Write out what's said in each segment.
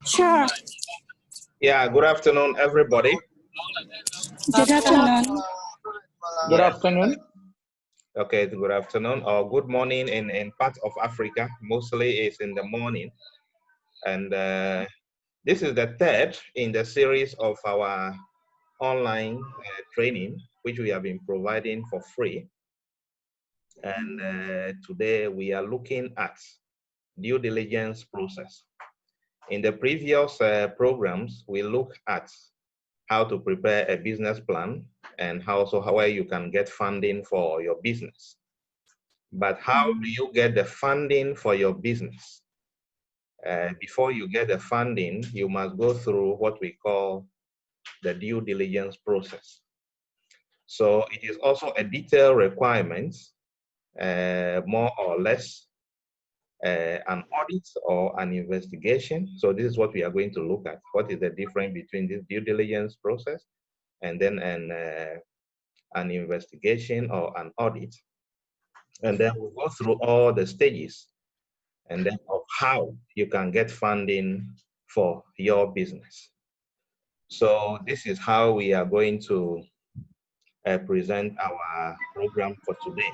Sure. Yeah, good afternoon, everybody. Good afternoon. Good afternoon. Okay, good afternoon or good morning in parts of Africa. Mostly it's in the morning. And this is the third in the series of our online training, which we have been providing for free. And today we are looking at due diligence process. In the previous programs, we look at how to prepare a business plan and how you can get funding for your business. But how do you get the funding for your business? Before you get the funding, you must go through what we call the due diligence process. So it is also a detailed requirement, more or less an audit or an investigation. So this is what we are going to look at. What is the difference between this due diligence process and then an investigation or an audit? And then we'll go through all the stages and then of how you can get funding for your business. So this is how we are going to present our program for today.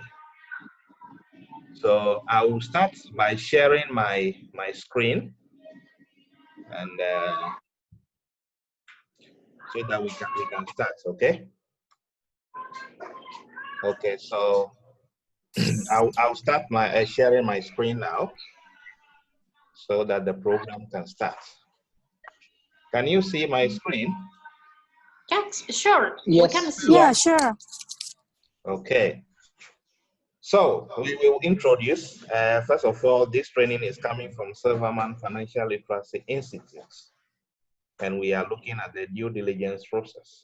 So I will start by sharing my screen, and so that we can start. Okay. Okay. So I'll start my sharing my screen now, so that the program can start. Can you see my screen? Yes, sure. Yes. We can see. Yeah, sure. Okay. So we will introduce, first of all, this training is coming from Silverman Financial Literacy Institute, and we are looking at the due diligence process.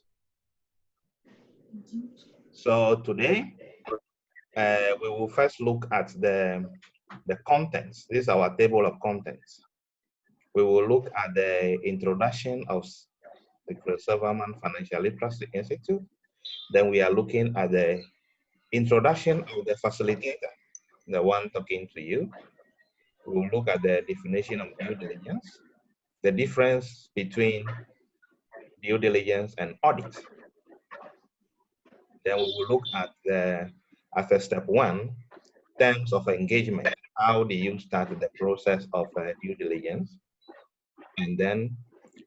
So today, we will first look at the contents. This is our table of contents. We will look at the introduction of the Silverman Financial Literacy Institute. Then we are looking at the introduction of the facilitator, the one talking to you. We will look at the definition of due diligence, the difference between due diligence and audit. Then we will look at as a step one, terms of engagement. How do you start the process of due diligence? And then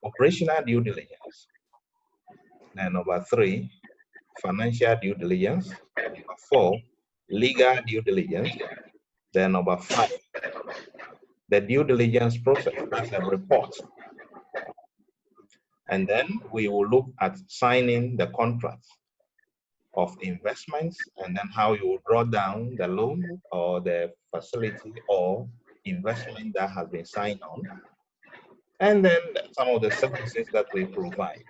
operational due diligence. Then number three, financial due diligence. Number four, legal due diligence. Then number five, the due diligence process, that's a report. And then we will look at signing the contracts of investments, and then how you will draw down the loan or the facility or investment that has been signed on. And then some of the services that we provide.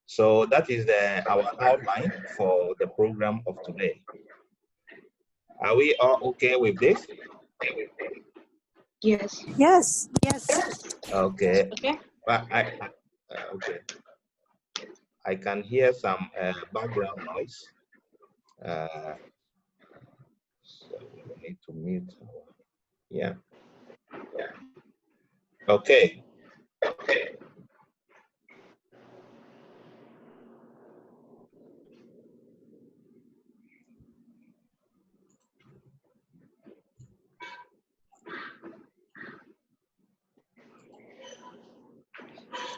So that is our outline for the program of today. Are we all okay with this? Yes. Yes. Yes. Okay. Okay. But okay. I can hear some background noise. So we need to mute. Yeah. Okay. Okay.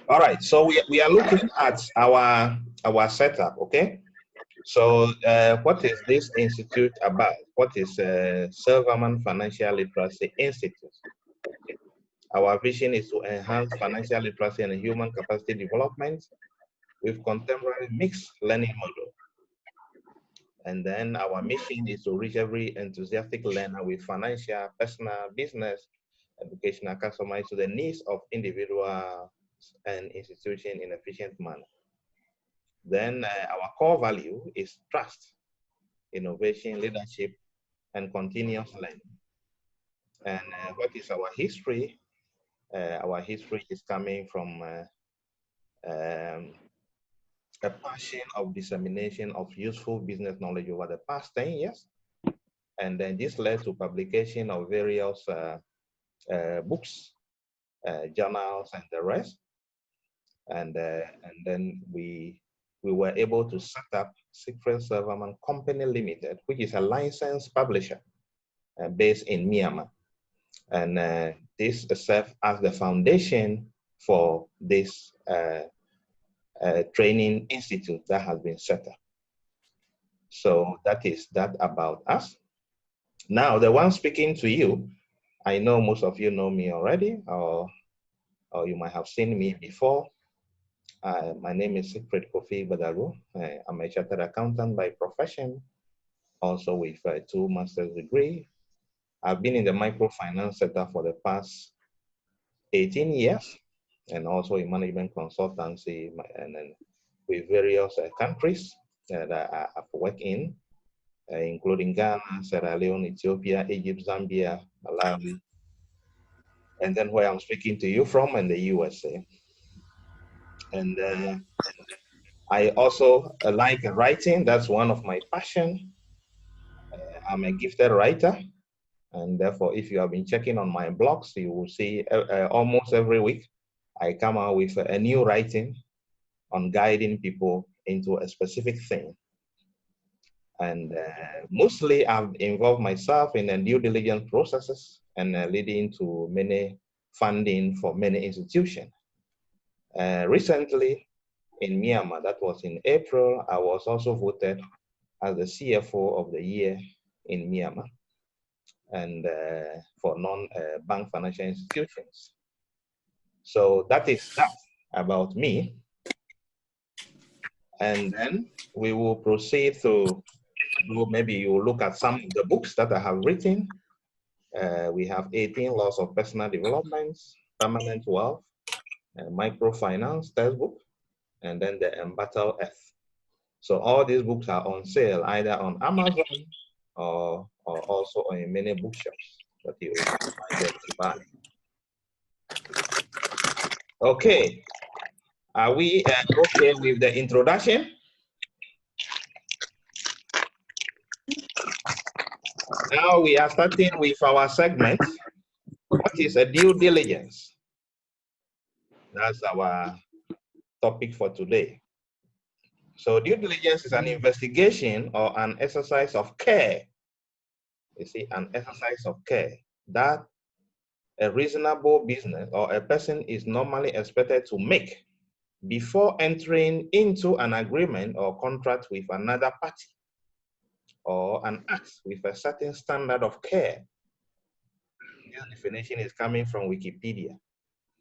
All right, so we are looking at our setup, okay? So what is this institute about? What is Silverman Financial Literacy Institute? Our vision is to enhance financial literacy and human capacity development with contemporary mixed learning model. And then our mission is to reach every enthusiastic learner with financial, personal, business, educational customized to the needs of individuals and institutions in an efficient manner. Then our core value is trust, innovation, leadership, and continuous learning. And what is our history? Our history is coming from a passion of dissemination of useful business knowledge over the past 10 years. And then this led to publication of various books journals and the rest. And then we were able to set up Secret Silverman Company Limited, which is a licensed publisher based in Myanmar. And this serves as the foundation for this training institute that has been set up. So that is that about us. Now, the one speaking to you, I know most of you know me already, or you might have seen me before. My name is Secret Kofi Badago. I'm a chartered accountant by profession, also with 2 master's degree. I've been in the microfinance sector for the past 18 years, and also in management consultancy, and then with various countries that I've worked in, including Ghana, Sierra Leone, Ethiopia, Egypt, Zambia, Malawi, and then where I'm speaking to you from in the USA. And I also like writing. That's one of my passions. I'm a gifted writer. And therefore, if you have been checking on my blogs, you will see almost every week, I come out with a new writing on guiding people into a specific thing. And mostly I've involved myself in the due diligence processes and leading to many funding for many institutions. Recently in Myanmar, that was in April, I was also voted as the CFO of the year in Myanmar, and for non-bank financial institutions. So that is that about me. And then we will proceed to maybe you will look at some of the books that I have written. We have 18 Laws of Personal Development, Permanent Wealth, Microfinance textbook, and then the Embattled Earth. So all these books are on sale either on Amazon or also in many bookshops that you might get to buy. Okay, are we okay with the introduction? Now we are starting with our segment. What is a due diligence? That's our topic for today. So due diligence is an investigation or an exercise of care. You see, an exercise of care that a reasonable business or a person is normally expected to make before entering into an agreement or contract with another party, or an act with a certain standard of care. This definition is coming from Wikipedia.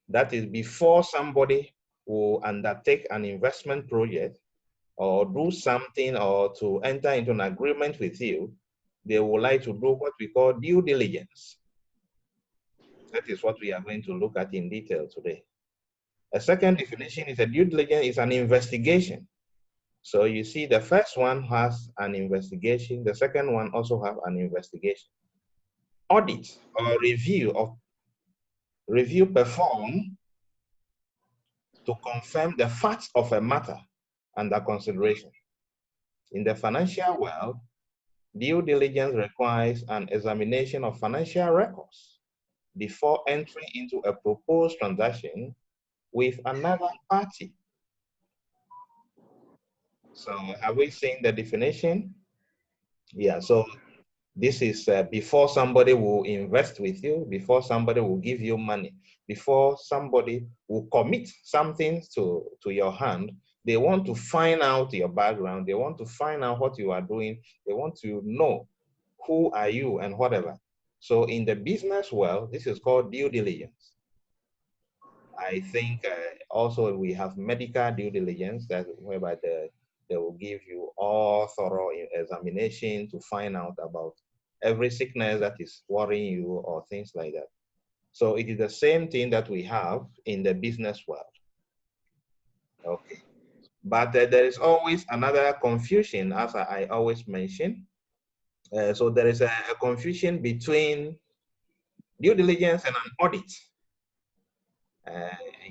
That is before somebody will undertake an investment project or do something or to enter into an agreement with you, they would like to do what we call due diligence. That is what we are going to look at in detail today. A second definition is a due diligence is an investigation. So you see the first one has an investigation, the second one also have an investigation. Audit or review performed to confirm the facts of a matter under consideration. In the financial world, due diligence requires an examination of financial records before entering into a proposed transaction with another party. So have we seen the definition? Yeah, so this is before somebody will invest with you, before somebody will give you money, before somebody will commit something to your hand, they want to find out your background, they want to find out what you are doing, they want to know who are you and whatever. So in the business world, this is called due diligence. I think also we have medical due diligence, that whereby they will give you all thorough examination to find out about every sickness that is worrying you or things like that. So it is the same thing that we have in the business world. Okay. But there is always another confusion, as I always mention. So there is a confusion between due diligence and an audit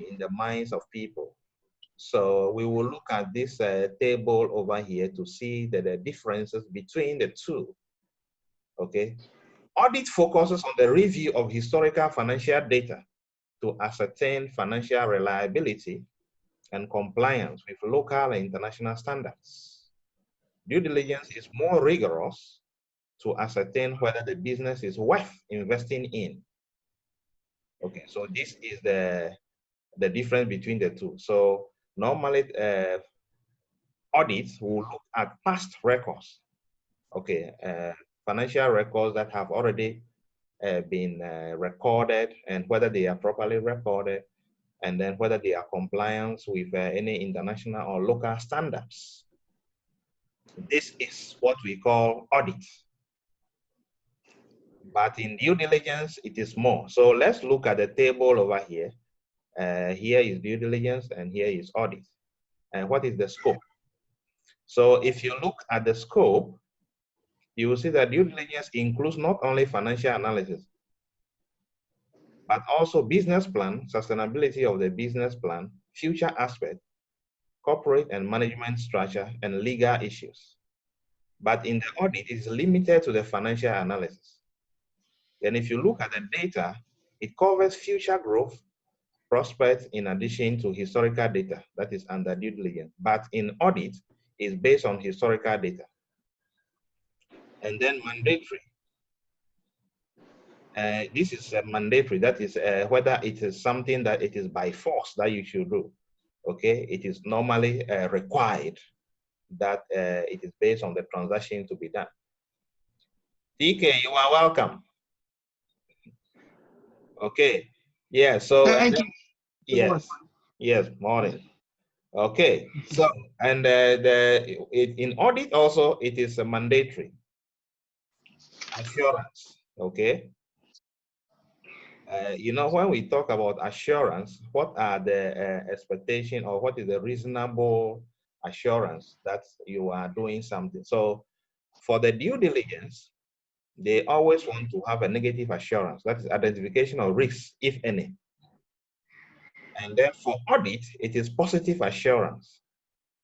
in the minds of people. So we will look at this table over here to see the differences between the two. Okay. Audit focuses on the review of historical financial data to ascertain financial reliability and compliance with local and international standards. Due diligence is more rigorous to ascertain whether the business is worth investing in. Okay, so this is the difference between the two. So normally audits will look at past records, okay, financial records that have already been recorded and whether they are properly recorded, and then whether they are compliant with any international or local standards. This is what we call audit. But in due diligence, it is more. So let's look at the table over here. Here is due diligence and here is audit. And what is the scope? So if you look at the scope, you will see that due diligence includes not only financial analysis, but also business plan, sustainability of the business plan, future aspect, corporate and management structure, and legal issues. But in the audit, it is limited to the financial analysis. Then if you look at the data, it covers future growth, prospects in addition to historical data, that is under due diligence. But in audit, it's based on historical data. And then mandatory. This is mandatory, that is whether it is something that it is by force that you should do. Okay, it is normally required that it is based on the transaction to be done. TK, you are welcome. Okay, yeah, so Thank you. yes, yes, morning. Okay, so and in audit also it is a mandatory assurance. Okay, you know, when we talk about assurance, what are the expectation or what is the reasonable assurance that you are doing something? So for the due diligence, they always want to have a negative assurance, that is identification of risks, if any. And then for audit, it is positive assurance,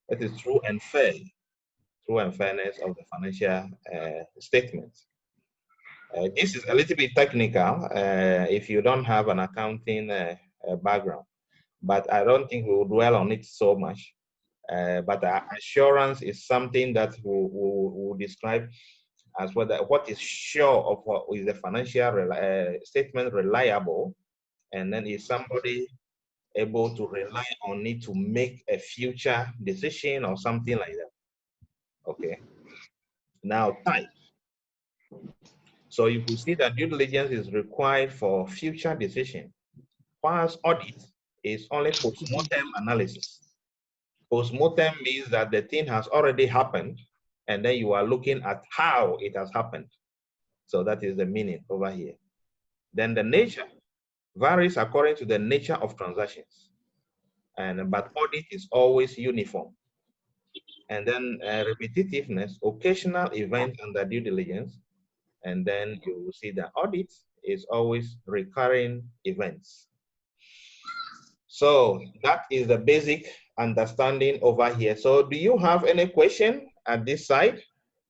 that is true and fair, true and fairness of the financial statements. This is a little bit technical if you don't have an accounting background, but I don't think we will dwell on it so much. But assurance is something that we'll describe as whether what is sure of what is the financial statement reliable, and then is somebody able to rely on it to make a future decision or something like that. Okay. Now, type. So you can see that due diligence is required for future decision, whilst audit is only post-mortem analysis. Post-mortem means that the thing has already happened, and then you are looking at how it has happened. So that is the meaning over here. Then the nature varies according to the nature of transactions, but audit is always uniform. And then repetitiveness, occasional event under due diligence, and then you will see that audit is always recurring events. So that is the basic understanding over here. So do you have any question at this side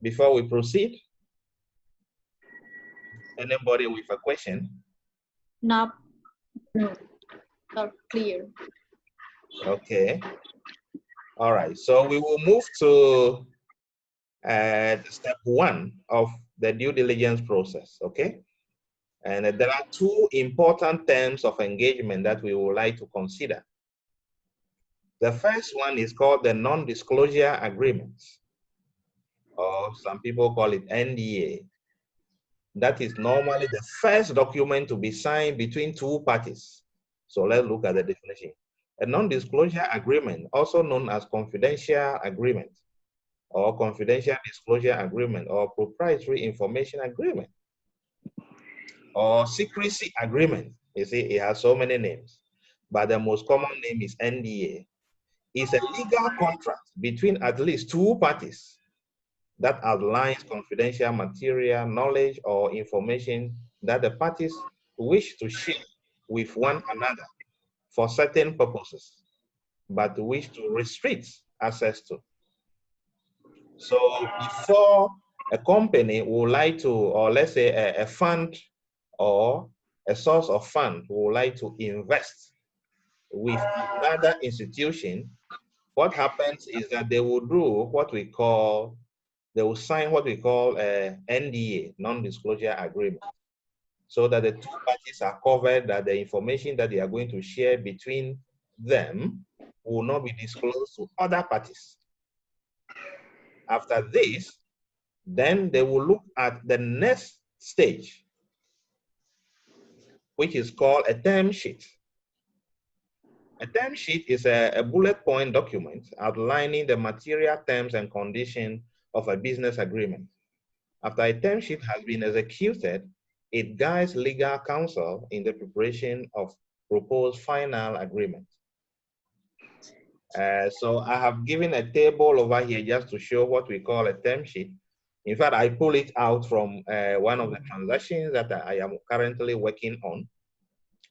before we proceed? Anybody with a question? No. No. Not clear. Okay. All right. So we will move to step 1 of the due diligence process. Okay. And there are 2 important terms of engagement that we would like to consider. The first one is called the non-disclosure agreement, or some people call it NDA. That is normally the first document to be signed between 2 parties. So let's look at the definition. A non-disclosure agreement, also known as confidential agreement, or confidential disclosure agreement, or proprietary information agreement, or secrecy agreement. You see, it has so many names, but the most common name is NDA. It's a legal contract between at least 2 parties that outlines confidential material, knowledge, or information that the parties wish to share with one another for certain purposes, but wish to restrict access to. So before a company would like to, or let's say a fund or a source of fund who would like to invest with another institution, what happens is that they will do what we call, they will sign what we call a NDA, non-disclosure agreement, so that the two parties are covered that the information that they are going to share between them will not be disclosed to other parties. After this, then they will look at the next stage, which is called a term sheet. A term sheet is a bullet point document outlining the material terms and conditions of a business agreement. After a term sheet has been executed, it guides legal counsel in the preparation of proposed final agreement. So I have given a table over here just to show what we call a term sheet. In fact, I pull it out from one of the transactions that I am currently working on.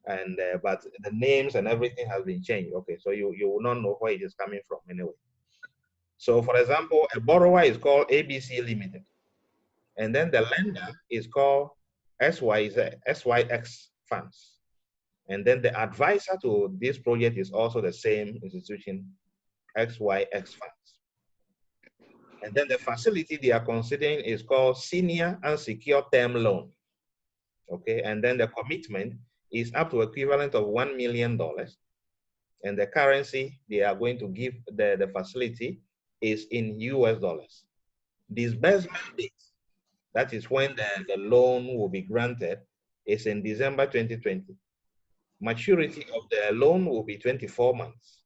And but the names and everything has been changed. Okay, so you will not know where it is coming from anyway. So for example, a borrower is called ABC Limited. And then the lender is called SYX Funds. And then the advisor to this project is also the same institution, XYX Funds. And then the facility they are considering is called Senior Unsecured Term Loan. Okay, and then the commitment is up to equivalent of $1 million. And the currency they are going to give the facility is in US dollars. Disbursement date, that is when the loan will be granted, is in December 2020. Maturity of the loan will be 24 months.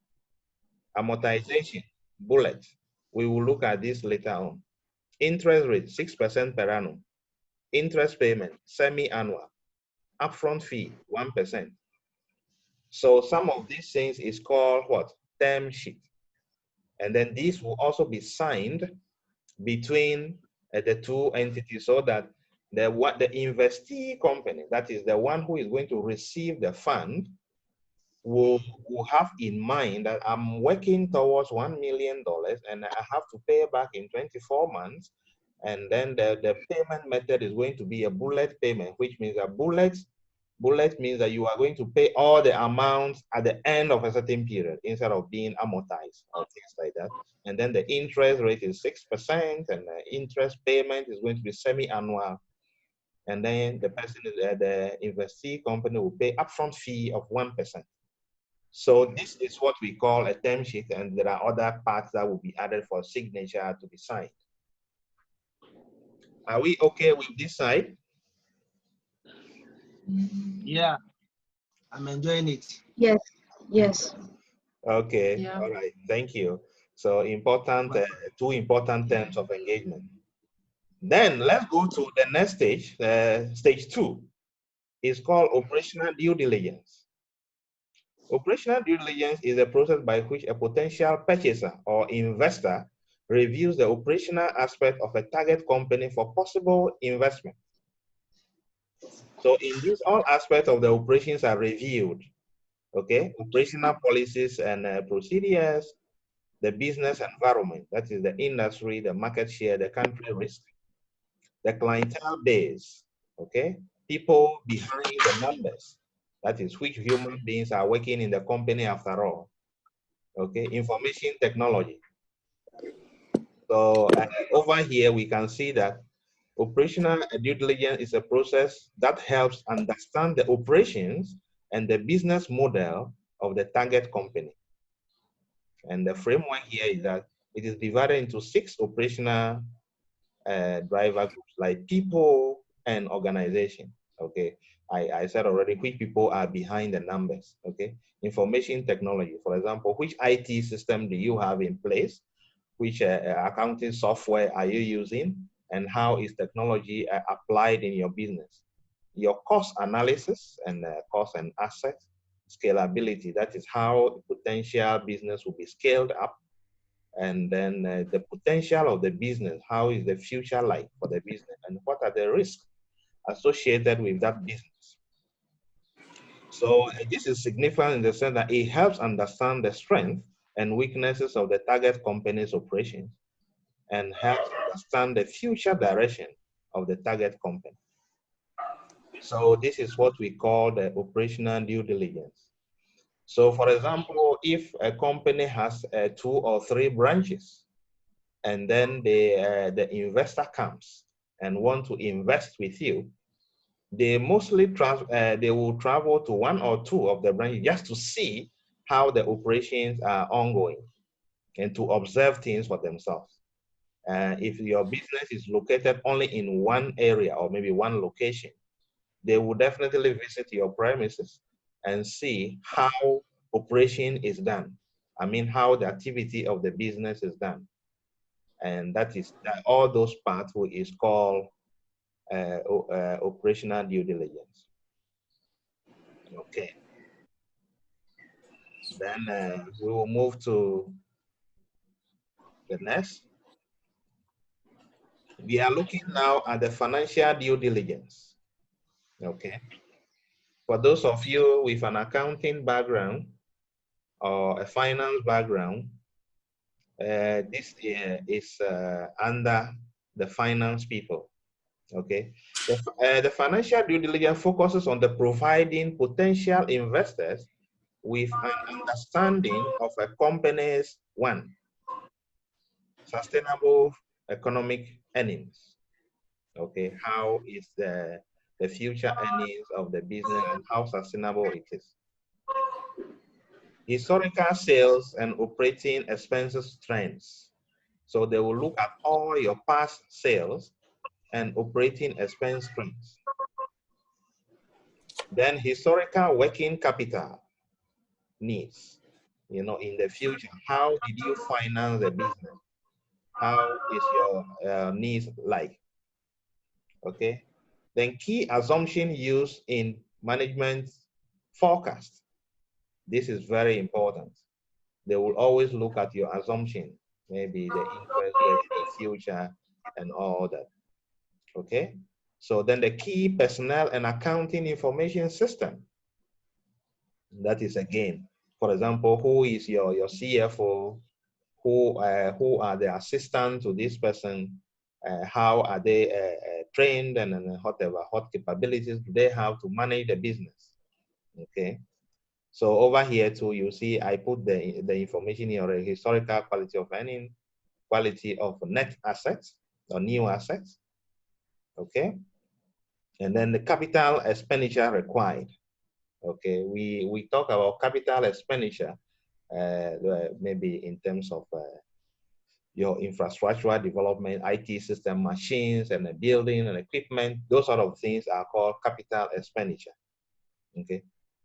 Amortization, bullet, we will look at this later on. Interest rate, 6% per annum. Interest payment, semi-annual. Upfront fee, 1%. So some of these things is called what? Term sheet. And then this will also be signed between the two entities so that the investee company, that is the one who is going to receive the fund, will have in mind that I'm working towards $1 million and I have to pay back in 24 months. And then the payment method is going to be a bullet payment, which means a bullet means that you are going to pay all the amounts at the end of a certain period instead of being amortized or things like that. And then the interest rate is 6% and the interest payment is going to be semi-annual. And then the person, the investee company will pay upfront fee of 1%. So this is what we call a term sheet, and there are other parts that will be added for signature to be signed. Are we okay with this side? Yeah, I'm enjoying it. Yes. Yes. Okay. Yeah. All right. Thank you. So important, two important terms of engagement. Then let's go to the next stage. Stage 2 is called operational due diligence. Operational due diligence is a process by which a potential purchaser or investor reviews the operational aspect of a target company for possible investment. So in this, all aspects of the operations are reviewed. Okay, operational policies and procedures, the business environment, that is the industry, the market share, the country risk, the clientele base, okay, people behind the numbers, that is which human beings are working in the company after all, okay, information technology. So over here we can see that operational due diligence is a process that helps understand the operations and the business model of the target company. And the framework here is that it is divided into 6 operational driver groups, like people and organization. Okay, I said already which people are behind the numbers. Okay, information technology, for example, which IT system do you have in place? Which accounting software are you using? And how is technology applied in your business? Your cost analysis and cost and asset scalability, that is how potential business will be scaled up. And then the potential of the business, how is the future like for the business, and what are the risks associated with that business. So this is significant in the sense that it helps understand the strength and weaknesses of the target company's operations and helps understand the future direction of the target company. So this is what we call the operational due diligence. So for example, if a company has 2 or 3 branches, and then the investor comes and want to invest with you, they mostly they will travel to 1 or 2 of the branches just to see how the operations are ongoing and to observe things for themselves. If your business is located only in one area or maybe one location, they will definitely visit your premises and see how operation is done. I mean, how the activity of the business is done. And that is all those parts is called operational due diligence. Okay. Then we will move to the next. We are looking now at the financial due diligence. Okay. For those of you with an accounting background or a finance background, this is under the finance people. Okay. The financial due diligence focuses on the providing potential investors with an understanding of a company's sustainable economic earnings. Okay, how is the future earnings of the business and how sustainable it is. Historical sales and operating expenses trends. So they will look at all your past sales and operating expense trends. Then historical working capital needs. You know, in the future, how did you finance the business? How is your needs like? Okay. Then key assumption used in management forecast. This is very important. They will always look at your assumption, maybe the interest rate in the future and all that. Okay. So then the key personnel and accounting information system. That is again, for example, who is your CFO? Who are the assistants to this person? How are they trained and whatever, what capabilities do they have to manage the business? Okay. So over here too, you see, I put the information here, historical quality of earning, quality of net assets or new assets. Okay. And then the capital expenditure required. Okay. We talk about capital expenditure, maybe in terms of your infrastructural development, IT system, machines, and the building and equipment. Those sort of things are called capital expenditure. Okay.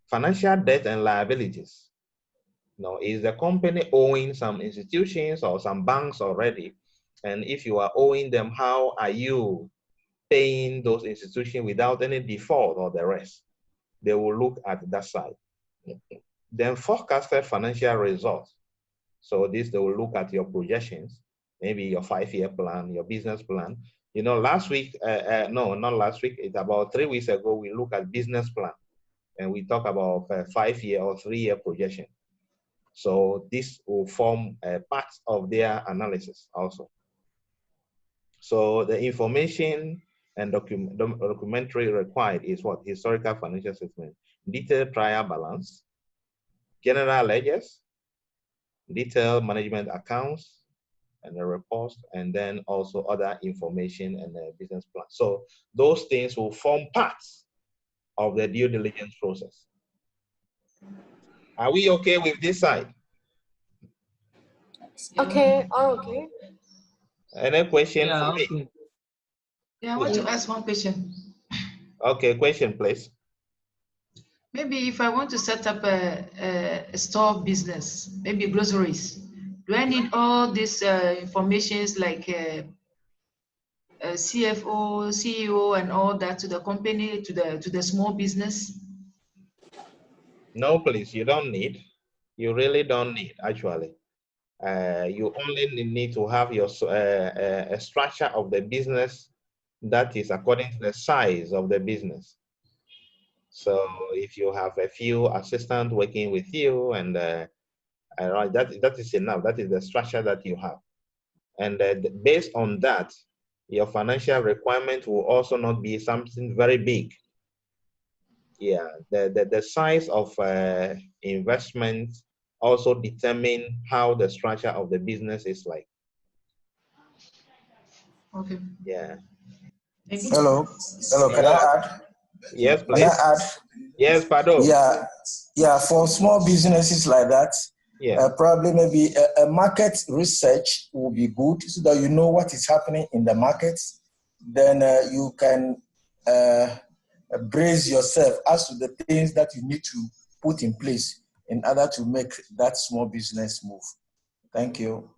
Financial debt and liabilities. Now, is the company owing some institutions or some banks already? And if you are owing them, how are you paying those institutions without any default or the rest? They will look at that side. Then forecasted financial results. So this, they will look at your projections, maybe your 5-year plan, your business plan. You know, last week, no, not last week, it's about 3 weeks ago, we look at business plan and we talk about 5-year or 3-year projection. So this will form part of their analysis also. So the information and documentary required is what? Historical financial statement, detailed trial balance, general ledgers, detailed management accounts and the reports, and then also other information and the business plan. So those things will form parts of the due diligence process. Are we okay with this side? Okay, all okay. Any question for me? Okay. Yeah, I want to ask one question. Okay, question please. Maybe if I want to set up a store business, maybe groceries, do I need all these informations like CFO, CEO, and all that to the company, to the small business? No, please, you don't need. You really don't need, actually. You only need to have your a structure of the business that is according to the size of the business. So if you have a few assistants working with you, and that is enough. That is the structure that you have. And based on that, your financial requirement will also not be something very big. Yeah, the size of investment also determine how the structure of the business is like. Okay. Yeah. Thank you. Hello, can I Hello. add? Yes, Can I please. add? Yes, Pado. Yeah, for small businesses like that, Yeah. probably maybe a market research will be good so that you know what is happening in the market. Then you can brace yourself as to the things that you need to put in place in order to make that small business move. Thank you.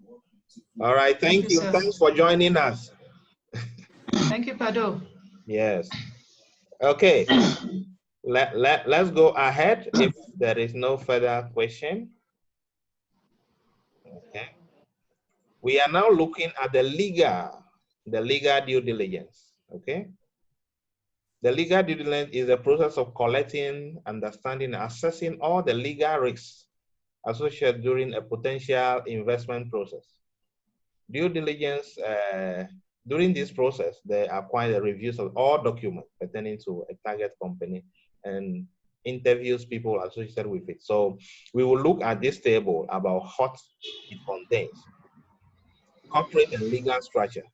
All right. Thank Thank you, you. sir. Thanks for joining us. Thank you, Pado. Yes. Okay. Let's go ahead if there is no further question. Okay. We are now looking at the legal due diligence. Okay. The legal due diligence is the process of collecting, understanding, and assessing all the legal risks associated during a potential investment process. Due diligence, during this process, they acquire the reviews of all documents pertaining to a target company and interviews people associated with it. So we will look at this table about what it contains. Corporate and legal structure.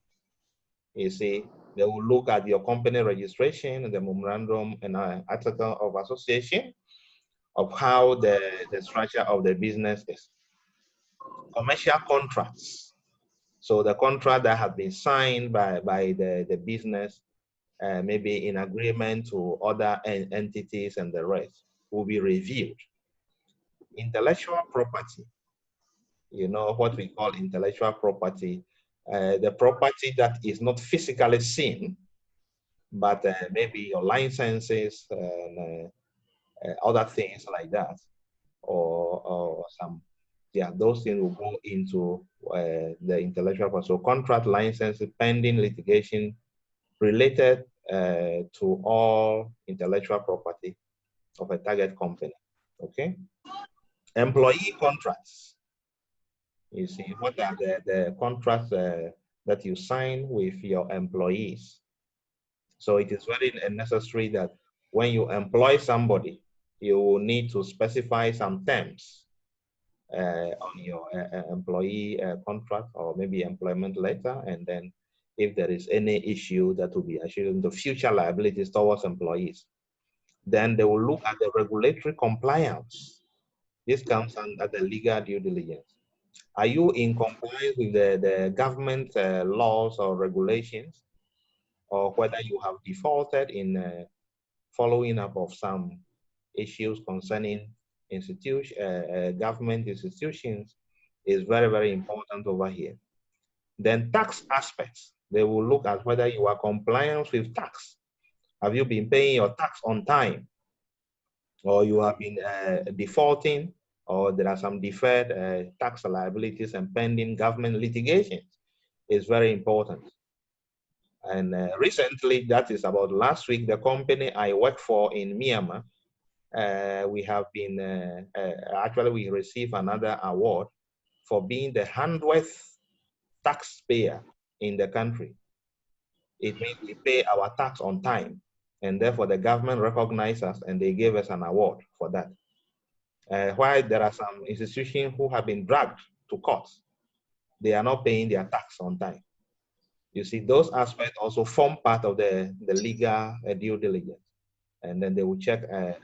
You see, they will look at your company registration, the memorandum and article of association of how the structure of the business is. Commercial contracts. So the contract that has been signed by the business, maybe in agreement to other entities and the rest, will be reviewed. Intellectual property, you know what we call intellectual property, the property that is not physically seen, but maybe your licenses and other things like that, or some, yeah, those things will go into the intellectual property. So contract, license, pending litigation related to all intellectual property of a target company. Okay. Employee contracts. You see, what are the contracts that you sign with your employees? So it is very necessary that when you employ somebody, you will need to specify some terms on your employee contract or maybe employment letter. And then if there is any issue that will be assuring the future liabilities towards employees, then they will look at the regulatory compliance. This comes under the legal due diligence. Are you in compliance with the government laws or regulations, or whether you have defaulted in following up of some issues concerning government institutions is very, very important over here. Then tax aspects, they will look at whether you are compliant with tax. Have you been paying your tax on time? Or you have been defaulting, or there are some deferred tax liabilities and pending government litigations? Is very important. And recently, that is about last week, the company I work for in Myanmar, we have been, actually we received another award for being the 100th taxpayer in the country. It means we pay our tax on time, and therefore the government recognized us and they gave us an award for that. While there are some institutions who have been dragged to court, they are not paying their tax on time. You see, those aspects also form part of the legal due diligence. And then they will check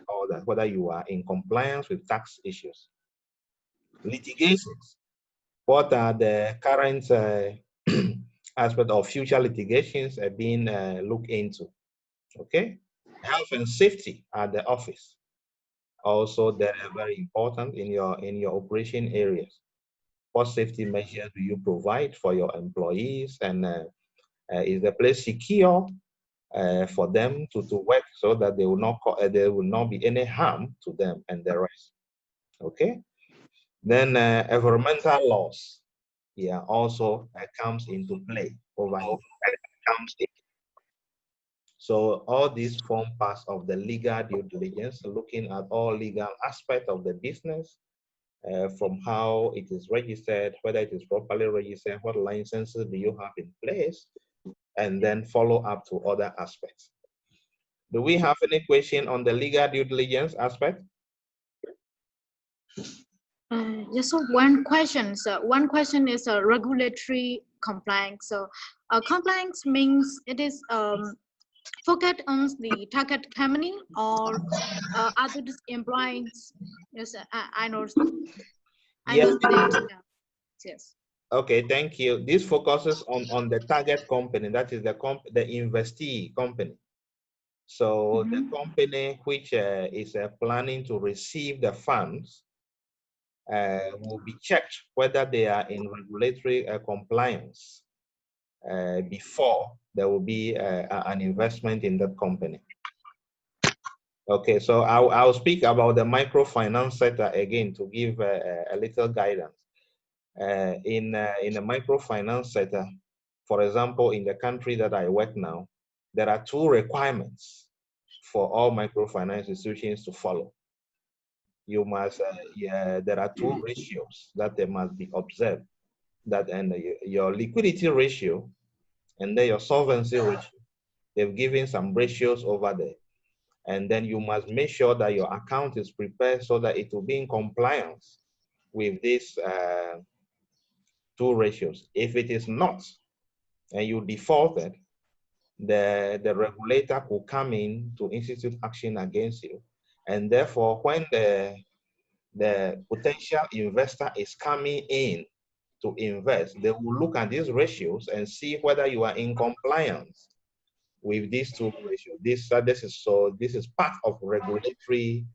all that, whether you are in compliance with tax issues. Litigations. What are the current aspect of future litigations being looked into? Okay. Health and safety at the office. Also, they are very important in your operation areas. What safety measures do you provide for your employees, and is the place secure for them to work so that there will not be any harm to them and the rest? Okay. Then environmental laws, yeah, also comes into play over here. So all these form parts of the legal due diligence, looking at all legal aspects of the business, from how it is registered, whether it is properly registered, what licenses do you have in place, and then follow up to other aspects. Do we have any question on the legal due diligence aspect? Just so one question. So one question is a regulatory compliance. So compliance means it is focused on the target company or other employees. Yes, I know. I Yes. know that. Yes. Okay, thank you. This focuses on the target company, that is the investee company. So the company which is planning to receive the funds will be checked whether they are in regulatory compliance before there will be an investment in that company. Okay, so I'll speak about the microfinance sector again to give a little guidance. In the microfinance sector, for example, in the country that I work now, there are two requirements for all microfinance institutions to follow. You must, there are two ratios that they must be observed. That and your liquidity ratio and then your solvency ratio. They've given some ratios over there. And then you must make sure that your account is prepared so that it will be in compliance with these two ratios. If it is not, and you defaulted, the regulator will come in to institute action against you. And therefore, when the potential investor is coming in to invest, they will look at these ratios and see whether you are in compliance with these two ratios. This is part of regulatory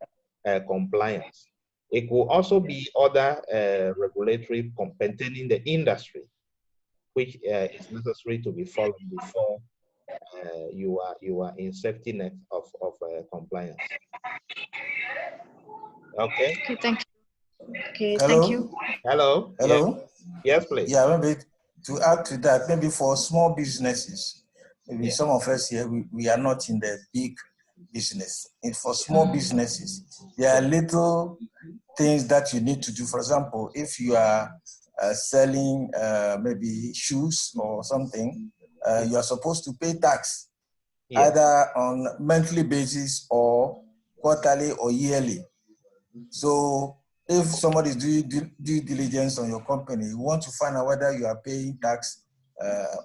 compliance. It will also be other regulatory pertaining the industry, which is necessary to be followed before you are in safety net of compliance. Okay. Okay, thank you. Okay, Hello? thank you. Hello. Hello? Yes, please. Yeah, maybe to add to that, maybe for small businesses, maybe Yeah. some of us here, we are not in the big business. And for small businesses, there are little things that you need to do. For example, if you are selling maybe shoes or something, you are supposed to pay tax Yes. either on monthly basis or quarterly or yearly. So if somebody is doing due diligence on your company, you want to find out whether you are paying tax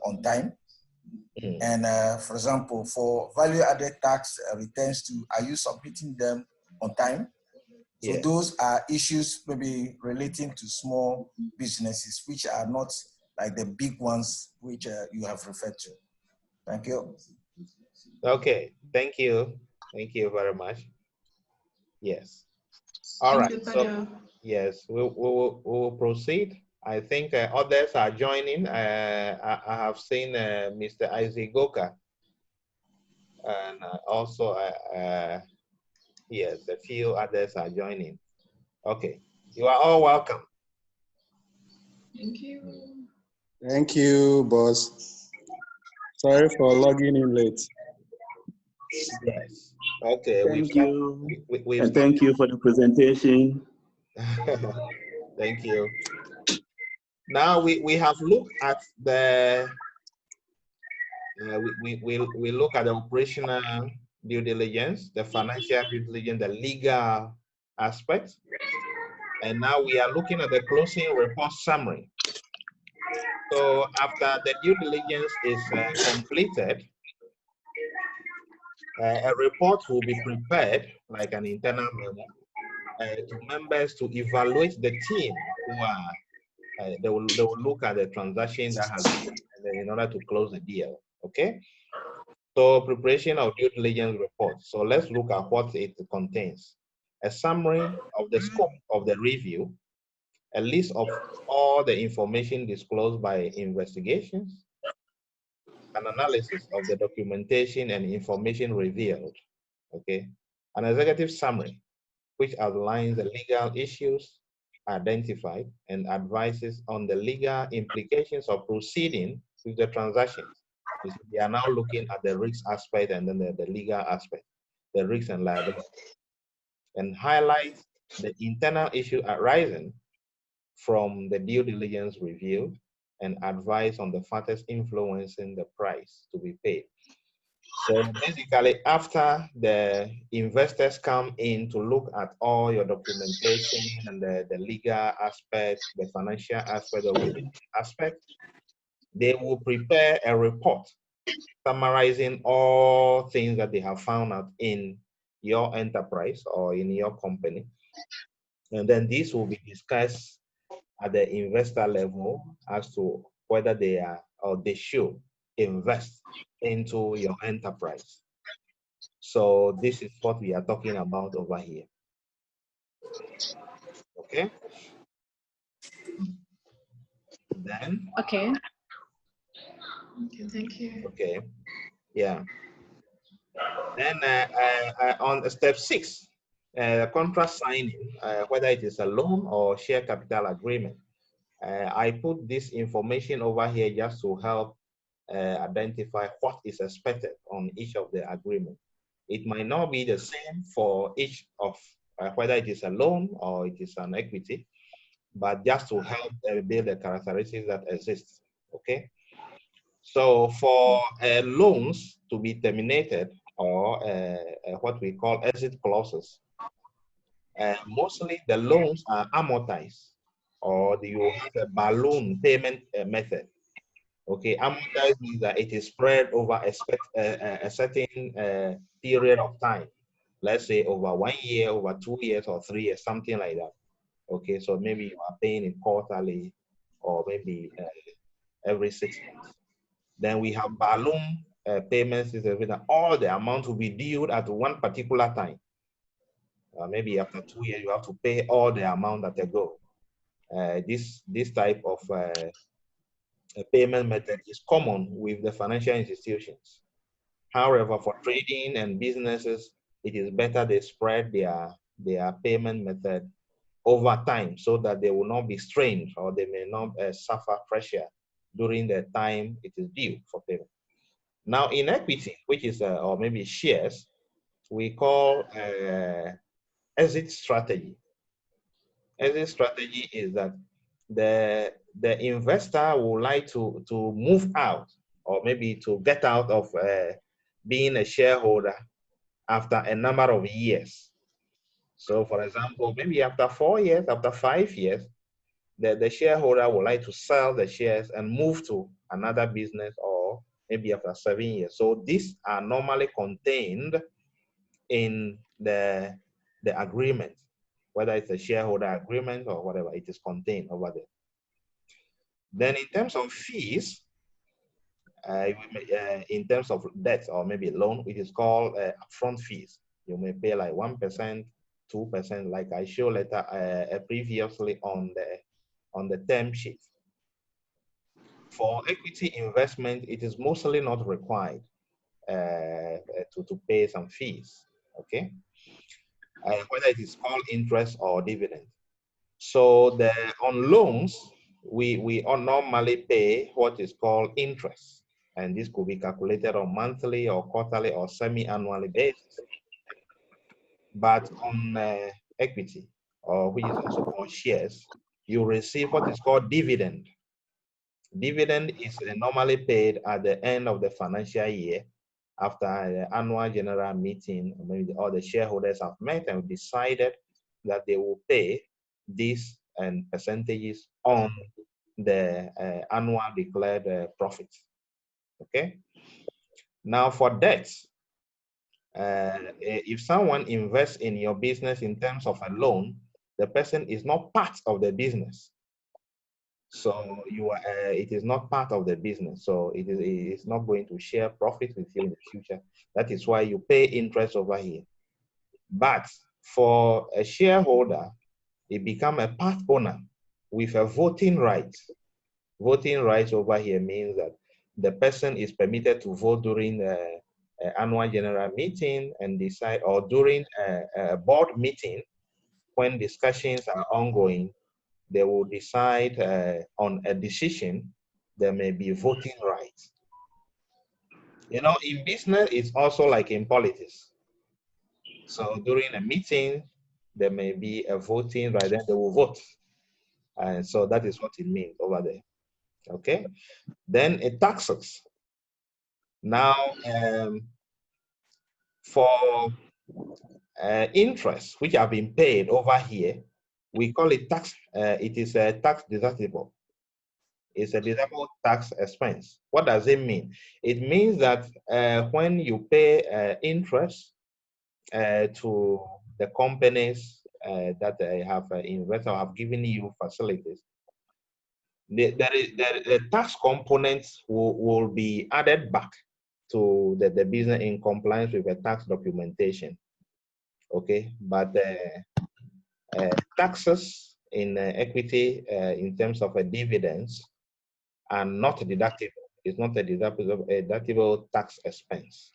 on time. And for example, for value-added tax returns too, are you submitting them on time? So Yeah. those are issues maybe relating to small businesses, which are not like the big ones which you have referred to. Thank you. Okay. Thank you. Thank you very much. Yes. All right. So yes, we will proceed. I think others are joining. I have seen Mr. Isaac Goka, and also yes, a few others are joining. Okay, you are all welcome. Thank you. Thank you, boss. Sorry for logging in late. Yes. Okay. Thank you. We've Thank you for the presentation. Thank you. Now we have looked at the we look at the operational due diligence, the financial due diligence, the legal aspects, and now we are looking at the closing report summary. So after the due diligence is completed, a report will be prepared, like an internal memo, to members to evaluate the team who are, they will look at the transaction that has been in order to close the deal, okay? So preparation of due diligence report. So let's look at what it contains. A summary of the scope of the review, a list of all the information disclosed by investigations, an analysis of the documentation and information revealed, okay? An executive summary, which outlines the legal issues identified and advises on the legal implications of proceeding with the transactions. We are now looking at the risk aspect and then the legal aspect, the risk and liability, and highlights the internal issue arising from the due diligence review and advise on the factors influencing the price to be paid. So basically, after the investors come in to look at all your documentation and the legal aspect, the financial aspect, the real aspect, they will prepare a report summarizing all things that they have found out in your enterprise or in your company. And then this will be discussed at the investor level as to whether they are or they should invest into your enterprise. So this is what we are talking about over here. Okay. Then. Okay. Okay, thank you. Okay. Yeah. Then on step 6, contract signing, whether it is a loan or share capital agreement. I put this information over here just to help identify what is expected on each of the agreement. It might not be the same for each of whether it is a loan or it is an equity, but just to help build the characteristics that exist. Okay. So for loans to be terminated or what we call exit clauses, mostly the loans are amortized or you have a balloon payment method. Okay, amortized means that it is spread over a certain period of time. Let's say over 1 year, over 2 years, or 3 years, something like that. Okay, so maybe you are paying it quarterly or maybe every 6 months. Then we have balloon payments. All the amount will be due at one particular time. Maybe after 2 years, you have to pay all the amount that they go. This type of payment method is common with the financial institutions. However, for trading and businesses, it is better they spread their payment method over time so that they will not be strained or they may not suffer pressure during the time it is due for payment. Now, in equity, which is or maybe shares, we call exit strategy. Exit strategy is that the investor would like to move out or maybe to get out of being a shareholder after a number of years. So for example, maybe after 4 years, after 5 years, the shareholder would like to sell the shares and move to another business or maybe after 7 years. So these are normally contained in the agreement, whether it's a shareholder agreement or whatever, it is contained over there. Then in terms of fees, in terms of debt or maybe loan, it is called upfront fees. You may pay like 1%, 2%, like I showed later previously on the term sheet. For equity investment, it is mostly not required to pay some fees. Okay, whether it is called interest or dividend. So on loans, we normally pay what is called interest. And this could be calculated on monthly or quarterly or semi-annually basis. But on equity, or which is also called shares, you receive what is called dividend. Dividend is normally paid at the end of the financial year after the annual general meeting. Maybe all the shareholders have met and decided that they will pay these and percentages on the annual declared profits. Okay. Now for debts, if someone invests in your business in terms of a loan, the person is not part of the business. So it is not part of the business. So it is not going to share profit with you in the future. That is why you pay interest over here. But for a shareholder, it become a part owner with a voting right. Voting rights over here means that the person is permitted to vote during the annual general meeting and decide, or during a board meeting when discussions are ongoing, they will decide on a decision. There may be voting rights. You know, in business, it's also like in politics. So during a meeting, there may be a voting right, then they will vote. And so that is what it means over there. Okay. Then taxes. Now, For interest which have been paid over here, we call it tax. It is a tax deductible. It's a deductible tax expense. What does it mean? It means that when you pay interest to the companies that have invested or have given you facilities, the tax components will be added back to the business in compliance with the tax documentation. Okay, but taxes in equity in terms of dividends are not deductible. It's not a deductible tax expense.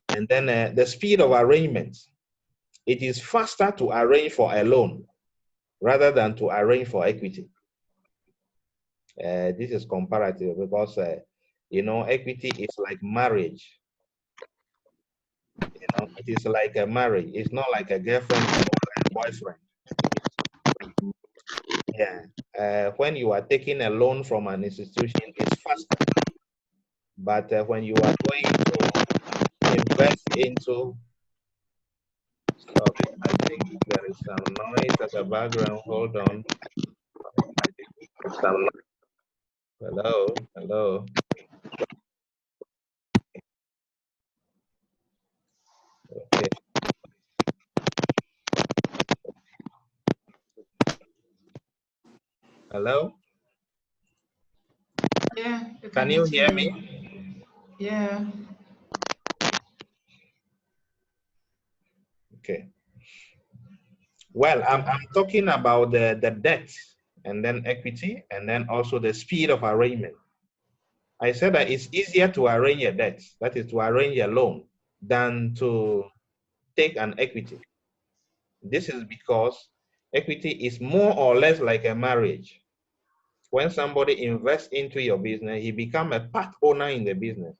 And then the speed of arrangement. It is faster to arrange for a loan rather than to arrange for equity. This is comparative because, you know, equity is like marriage. You know, it is like a marriage. It's not like a girlfriend and boyfriend. Yeah. When you are taking a loan from an institution, it's faster. But when you are going to invest into, sorry, I think there is some noise at the background. Hold on. I think some. Hello, hello. Okay. Hello. Yeah. Can you hear me? Yeah. Okay. Well, I'm talking about the debt and then equity and then also the speed of arrangement. I said that it's easier to arrange a debt, that is to arrange a loan, than to take an equity. This is because equity is more or less like a marriage. When somebody invests into your business, he becomes a part owner in the business.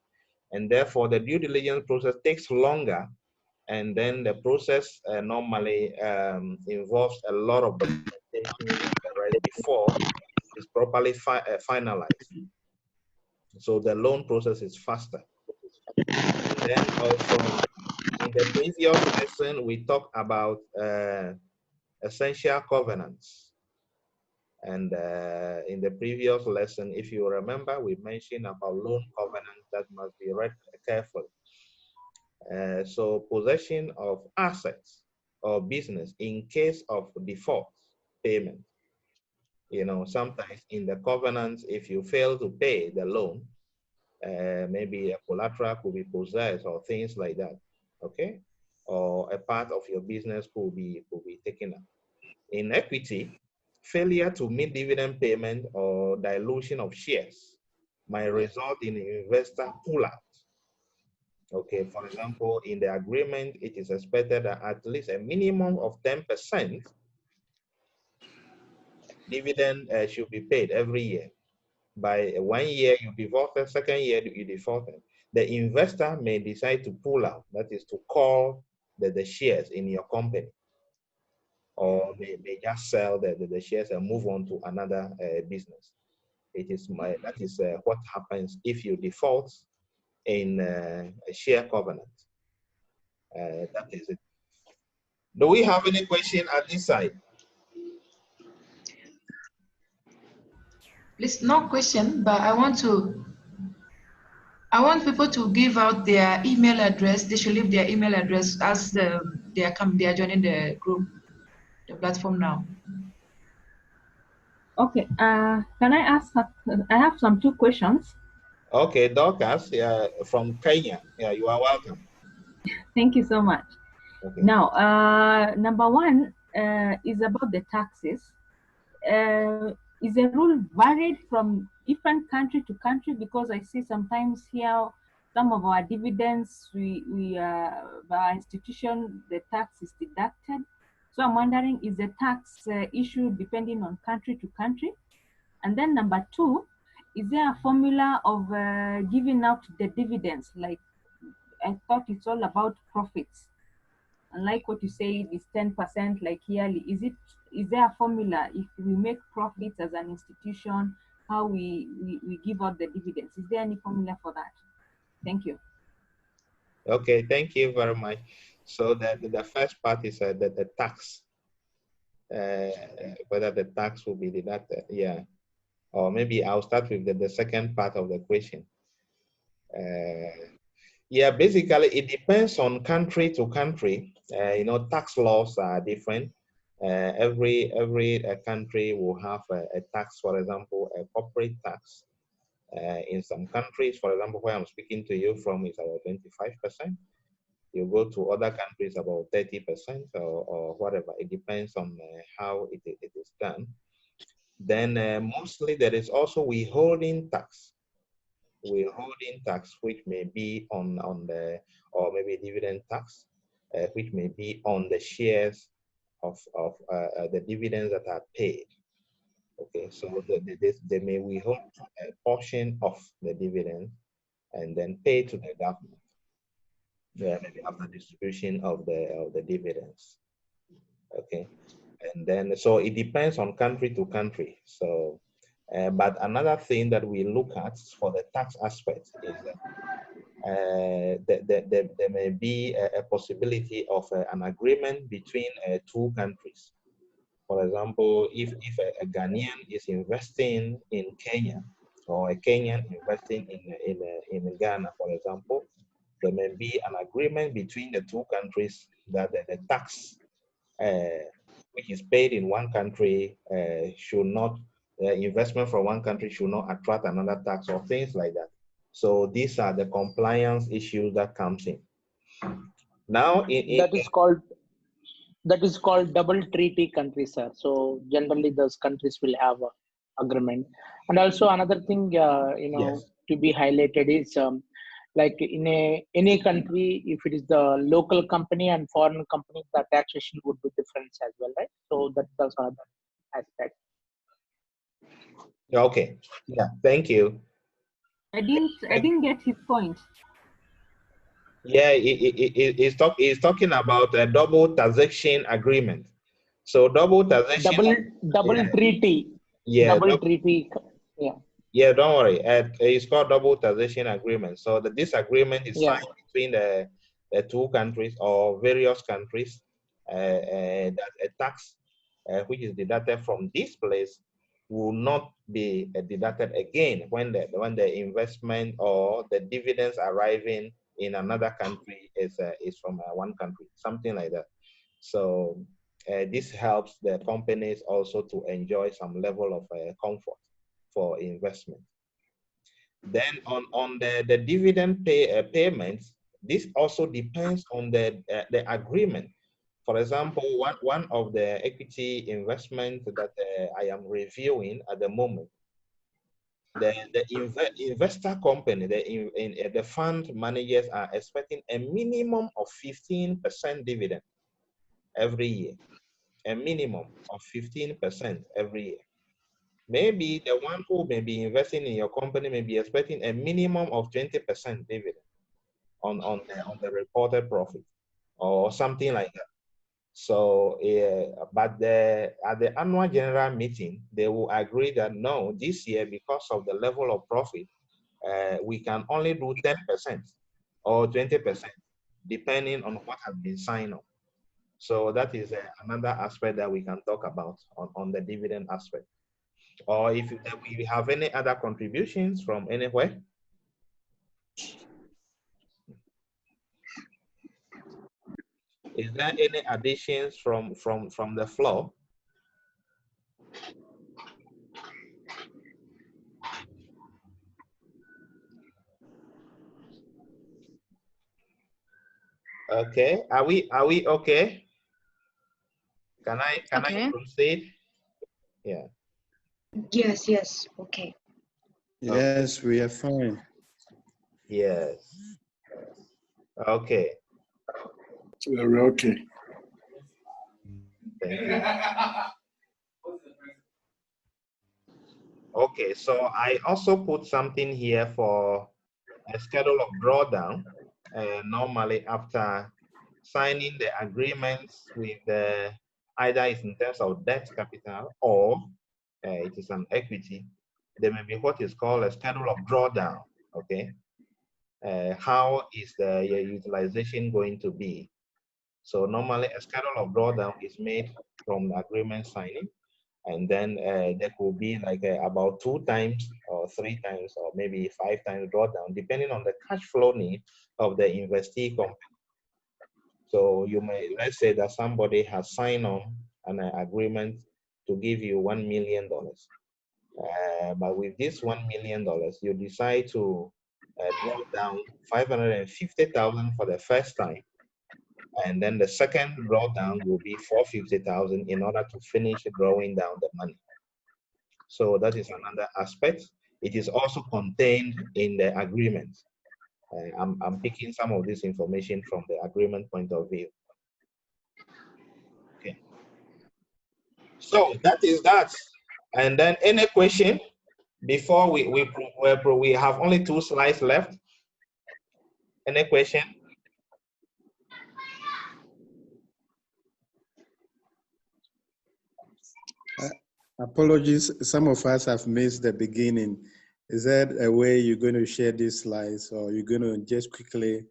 And therefore, the due diligence process takes longer. And then the process normally involves a lot of documentation right before it's properly finalized. So the loan process is faster. And then also, in the previous lesson, we talked about essential covenants. And in the previous lesson, if you remember, we mentioned about loan covenants that must be read carefully. So possession of assets or business in case of default payment. You know, sometimes in the covenants, if you fail to pay the loan, maybe a collateral could be possessed or things like that, okay? Or a part of your business could be taken up. In equity, failure to meet dividend payment or dilution of shares might result in investor pullout. Okay, for example, in the agreement, it is expected that at least a minimum of 10% dividend should be paid every year. By 1 year, you defaulted, second year, you defaulted. The investor may decide to pull out, that is to call the shares in your company, or they just sell the shares and move on to another business. That is what happens if you default in a share covenant. That is it. Do we have any question at this side? Please, no question, but I want people to give out their email address. They should leave their email address as they are joining the group, the platform now. Okay. Can I ask? I have some 2 questions. Okay, Dorcas, from Kenya. Yeah, you are welcome. Thank you so much. Okay. Now, number 1 is about the taxes. Is the rule varied from different country to country? Because I see sometimes here some of our dividends, by our institution, the tax is deducted. So I'm wondering, is the tax issue depending on country to country? And then number 2, is there a formula of giving out the dividends? Like, I thought it's all about profits. And like what you say, it's 10% like yearly. Is there a formula if we make profits as an institution, how we give out the dividends? Is there any formula for that? Thank you. Okay, thank you very much. So the first part is the tax, whether the tax will be deducted, yeah. Or maybe I'll start with the second part of the question. Yeah, basically it depends on country to country. You know, tax laws are different. Every country will have a tax, for example, a corporate tax. In some countries, for example, where I'm speaking to you from is about 25%. You go to other countries about 30% or whatever. It depends on how it is done. Then mostly there is also withholding tax. Withholding tax, which may be on the, or maybe dividend tax, which may be on the shares of the dividends that are paid. Okay, so they may withhold a portion of the dividend and then pay to the government. Maybe after distribution of the dividends. Okay, and then so it depends on country to country. So, but another thing that we look at for the tax aspect is that there may be a possibility of an agreement between two countries. For example, if a Ghanaian is investing in Kenya, or a Kenyan investing in Ghana, for example, there may be an agreement between the two countries that the tax which is paid in one country should not, investment from one country should not attract another tax or things like that. So these are the compliance issues that comes in. Now, that is called double treaty countries, sir. So generally those countries will have a agreement. And also another thing, yes. to be highlighted is like in any country, if it is the local company and foreign company, the taxation would be different as well, right? So that's also another aspect. Okay. Yeah. Thank you. I didn't get his point. Yeah, he's talking about a double taxation agreement. So double taxation. Double Yeah. treaty. Yeah. Double treaty. Yeah. Yeah, don't worry. It's called double taxation agreement. So this agreement is Yeah. signed between the two countries or various countries that a tax which is deducted from this place will not be deducted again when the investment or the dividends arriving in another country is from one country, something like that. So this helps the companies also to enjoy some level of comfort for investment. Then on the dividend payments, this also depends on the agreement. For example, one of the equity investments that I am reviewing at the moment, the investor company, the fund managers are expecting a minimum of 15% dividend every year, a minimum of 15% every year. Maybe the one who may be investing in your company may be expecting a minimum of 20% dividend on the reported profit or something like that. So, but at the annual general meeting, they will agree that no, this year, because of the level of profit, we can only do 10% or 20%, depending on what has been signed on. So that is another aspect that we can talk about on the dividend aspect. Or if we have any other contributions from anywhere. Is there any additions from the floor? Okay, are we okay? Can I proceed? Yeah. Yes, okay. Yes, we are fine. Yes. Okay. We're okay. Thank you. Okay, so I also put something here for a schedule of drawdown. Normally after signing the agreements with either it's in terms of debt capital or it is an equity, there may be what is called a schedule of drawdown. Okay. how is the utilization going to be. So normally a schedule of drawdown is made from the agreement signing, and then there could be like about 2 times or 3 times or maybe 5 times drawdown, depending on the cash flow need of the investee company. So you may, let's say that somebody has signed on an agreement to give you $1 million. But with this $1 million, you decide to draw down 550,000 for the first time. And then the second drawdown will be 450,000 in order to finish drawing down the money. So that is another aspect. It is also contained in the agreement. I'm picking some of this information from the agreement point of view. Okay. So that is that. And then any question before we have only 2 slides left. Any question? Apologies, some of us have missed the beginning. Is that a way you're going to share these slides, or you're going to just quickly,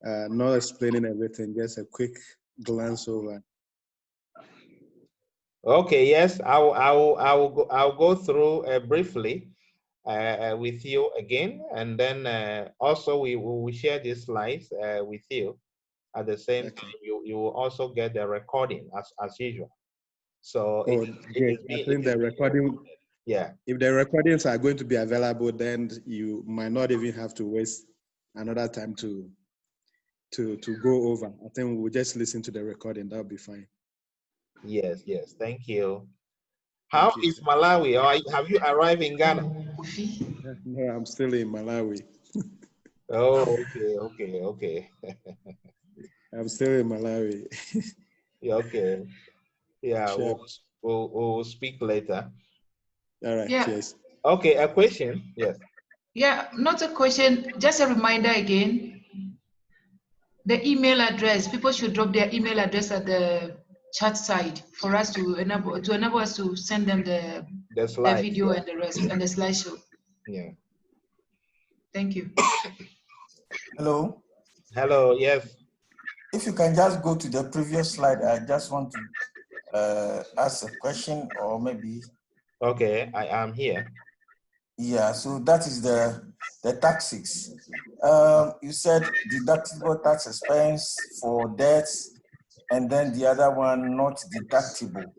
not explaining everything, just a quick glance over? Okay, yes, I'll go through briefly with you again, and then also we will share these slides with you. At the same time, you will also get the recording as usual. So it is I think the recording, yeah. If the recordings are going to be available, then you might not even have to waste another time to go over. I think we'll just listen to the recording. That'll be fine. Yes, yes. Thank you. How is Malawi? Or have you arrived in Ghana? No, I'm still in Malawi. Oh, okay. I'm still in Malawi. Yeah, okay. Yeah, Sure. we'll speak later. All right, Yeah. cheers. Okay, a question? Yes. Yeah, not a question, just a reminder again. The email address, people should drop their email address at the chat side for us to enable us to send them the video and the rest and the slideshow. Yeah. Thank you. Hello. Hello, yes. If you can just go to the previous slide, I just want to ask a question, or maybe. Okay, I am here. Yeah, so that is the taxes. You said deductible tax expense for debts, and then the other one not deductible.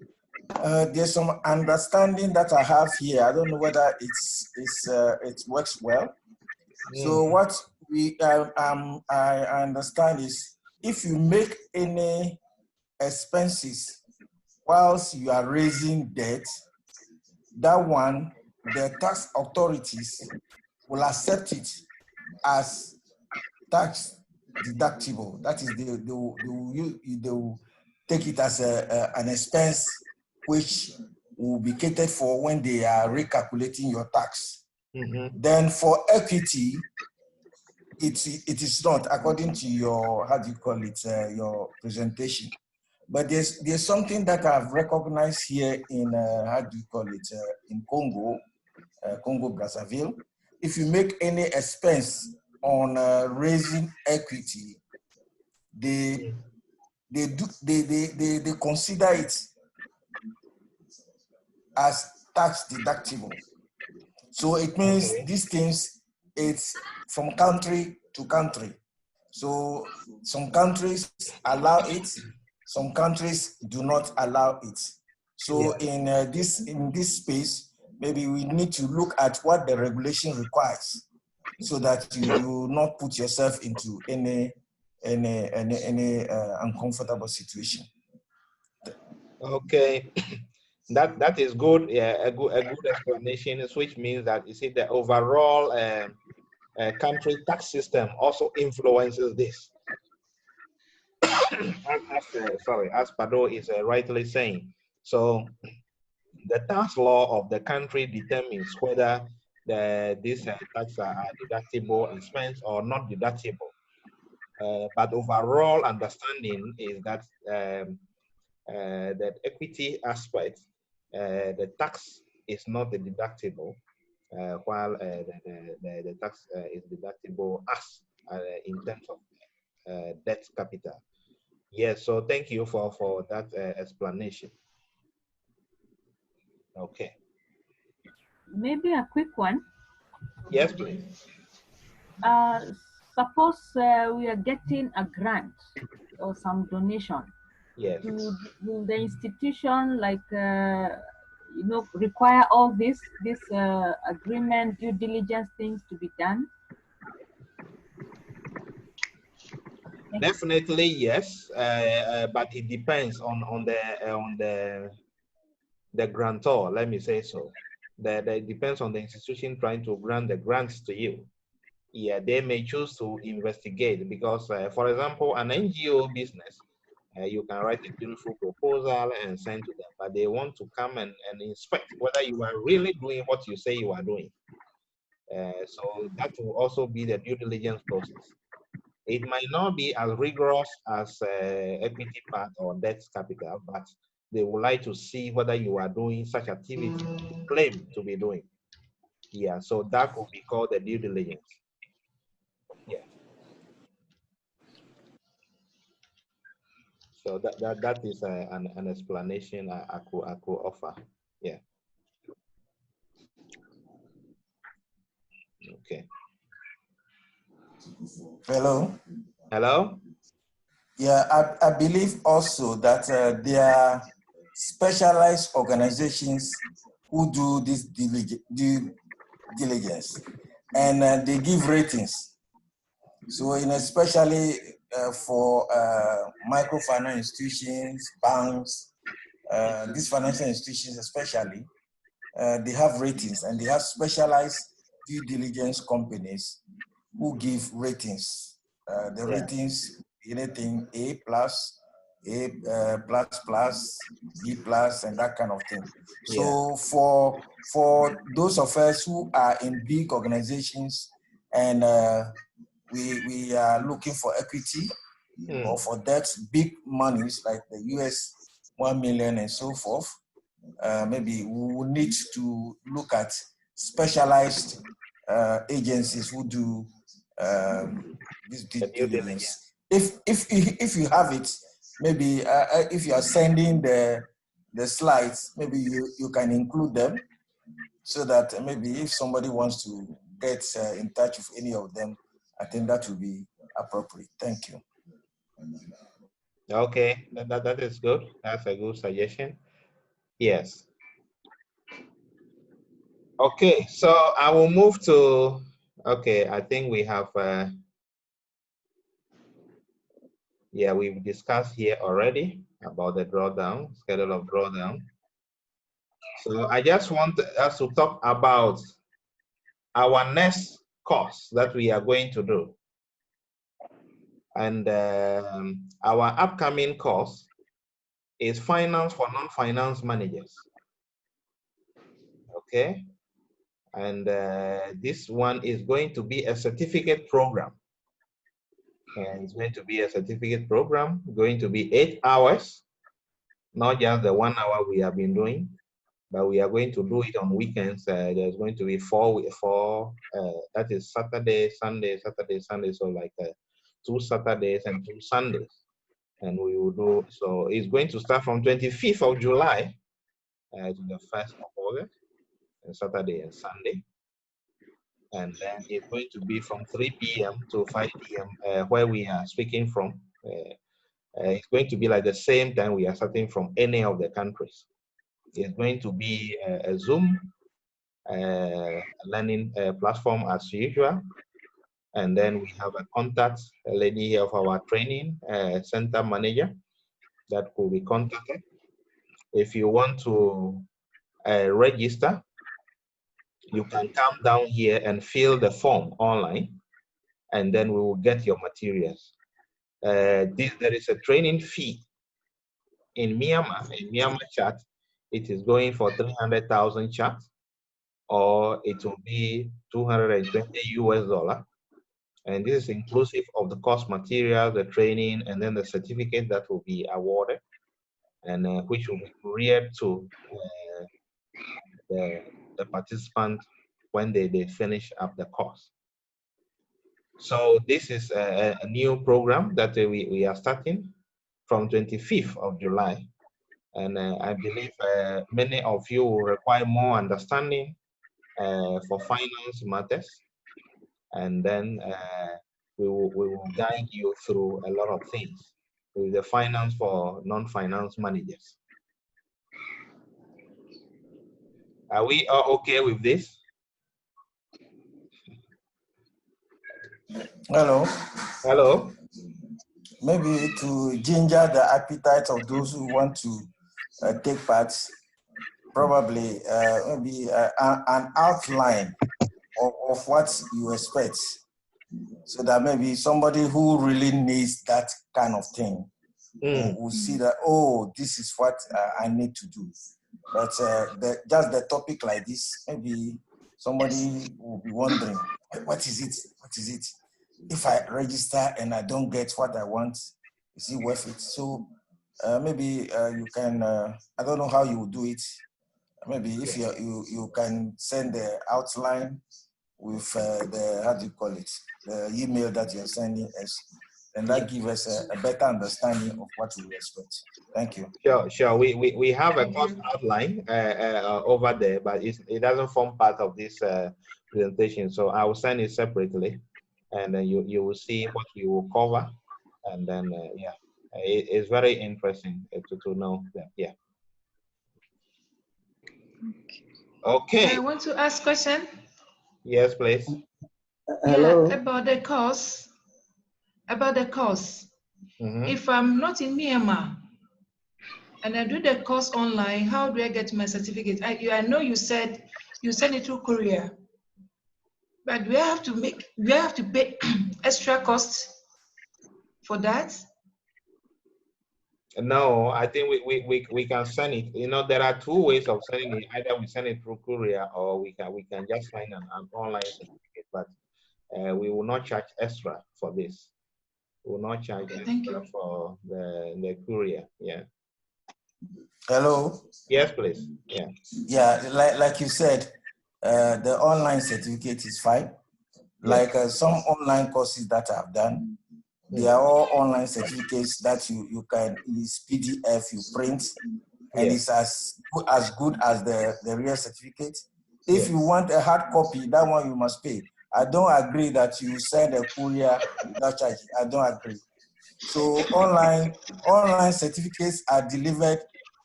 There's some understanding that I have here. I don't know whether it works well. So what I understand is, if you make any expenses whilst you are raising debt, that one, the tax authorities will accept it as tax deductible. That is, they will take it as an expense which will be catered for when they are recalculating your tax. Then for equity, it is not, according to your, how do you call it, your presentation. But there's something that I've recognized here in, how do you call it, in Congo, Congo Brazzaville. If you make any expense on raising equity, they consider it as tax deductible. So it means these things, it's from country to country. So some countries allow it, some countries do not allow it. So in this space, maybe we need to look at what the regulation requires, so that you not put yourself into any uncomfortable situation. Okay. That is good. Yeah, a good explanation, which means that you see the overall country tax system also influences this. as Pado is rightly saying. So the tax law of the country determines whether these taxes are deductible expense or not deductible. But overall understanding is that that equity aspect, the tax is not the deductible. while the tax is deductible as in terms of debt capital. Yes, so thank you for that explanation. Okay. Maybe a quick one. Yes, please. Suppose we are getting a grant or some donation. Yes. Will the institution, like, require all this agreement, due diligence things to be done? Definitely yes, but it depends on the grantor. Let me say so. That depends on the institution trying to grant the grants to you. Yeah, they may choose to investigate because, for example, an NGO business, you can write a beautiful proposal and send to them, but they want to come and inspect whether you are really doing what you say you are doing. So that will also be the due diligence process. It might not be as rigorous as equity part or debt capital, but they would like to see whether you are doing such activity you claim to be doing. Yeah, so that would be called the due diligence. Yeah. So that is an explanation I could offer. Yeah. Okay. Hello. Hello. Yeah, I believe also that there are specialized organizations who do this due diligence, and they give ratings. So, especially for microfinance institutions, banks, these financial institutions especially, they have ratings, and they have specialized due diligence companies who give ratings. The ratings, anything A plus, A plus plus, B plus, and that kind of thing. So for those of us who are in big organizations and we are looking for equity or for debt, big monies like the US 1 million and so forth, maybe we will need to look at specialized agencies who do this due diligence. If you have it, maybe if you are sending the slides, maybe you can include them so that maybe if somebody wants to get in touch with any of them, I think that will be appropriate. Thank you. Okay, that is good. That's a good suggestion. Yes. Okay, so I will move to, okay, I think we have, yeah, we've discussed here already about the drawdown, schedule of drawdown. So I just want us to talk about our next course that we are going to do. And our upcoming course is Finance for Non-Finance Managers. Okay, and this one is going to be a certificate program. And it's going to be a certificate program, going to be 8 hours, not just the 1 hour we have been doing, but we are going to do it on weekends. There's going to be four, that is Saturday, Sunday, Saturday, Sunday, so like 2 Saturdays and 2 Sundays. And we will do, so it's going to start from 25th of July to the 1st of August, Saturday and Sunday. And then it's going to be from 3 p.m. to 5 p.m. Where we are speaking from. It's going to be like the same time we are starting from any of the countries. It's going to be a Zoom learning platform as usual. And then we have a contact, a lady of our training center manager that will be contacted. If you want to register, you can come down here and fill the form online, and then we will get your materials. There is a training fee in Myanmar chat. It is going for 300,000 chat, or it will be 220 US dollar. And this is inclusive of the course material, the training, and then the certificate that will be awarded, and which will be couriered to the participant when they finish up the course. So this is a new program that we are starting from 25th of July. And I believe many of you will require more understanding for finance matters. And then we will guide you through a lot of things with the finance for non-finance managers. Are we all okay with this? Hello. Hello. Maybe to ginger the appetite of those who want to take part, probably maybe an outline of what you expect, so that maybe somebody who really needs that kind of thing will see that, oh, this is what I need to do. But just the topic like this, maybe somebody will be wondering, what is it? What is it? If I register and I don't get what I want, is it worth it? So maybe you can, I don't know how you will do it. Maybe if you can send the outline with the, how do you call it, the email that you're sending us, and that gives us a better understanding of what we expect. Thank you. Sure. We have a course outline over there, but it doesn't form part of this presentation. So I will send it separately, and then you will see what we will cover, and then yeah, it's very interesting to know that. Yeah. Okay. I want to ask question. Yes, please. Hello. Yeah, about the course. About the course. If I'm not in Myanmar and I do the course online, how do I get my certificate? I know you said you send it through courier, but do I have to pay extra cost for that? No, I think we can send it. You know, there are two ways of sending it. Either we send it through courier, or we can just sign an online certificate. But we will not charge extra for this. We will not charge extra for the courier. Yeah. Hello. Yes, please. Yeah. Yeah, like you said, the online certificate is fine. Like some online courses that I've done, they are all online certificates that you can use PDF, you print, and it's as good as the real certificate. If you want a hard copy, that one you must pay. I don't agree that you send a courier without charge. I don't agree. So online certificates are delivered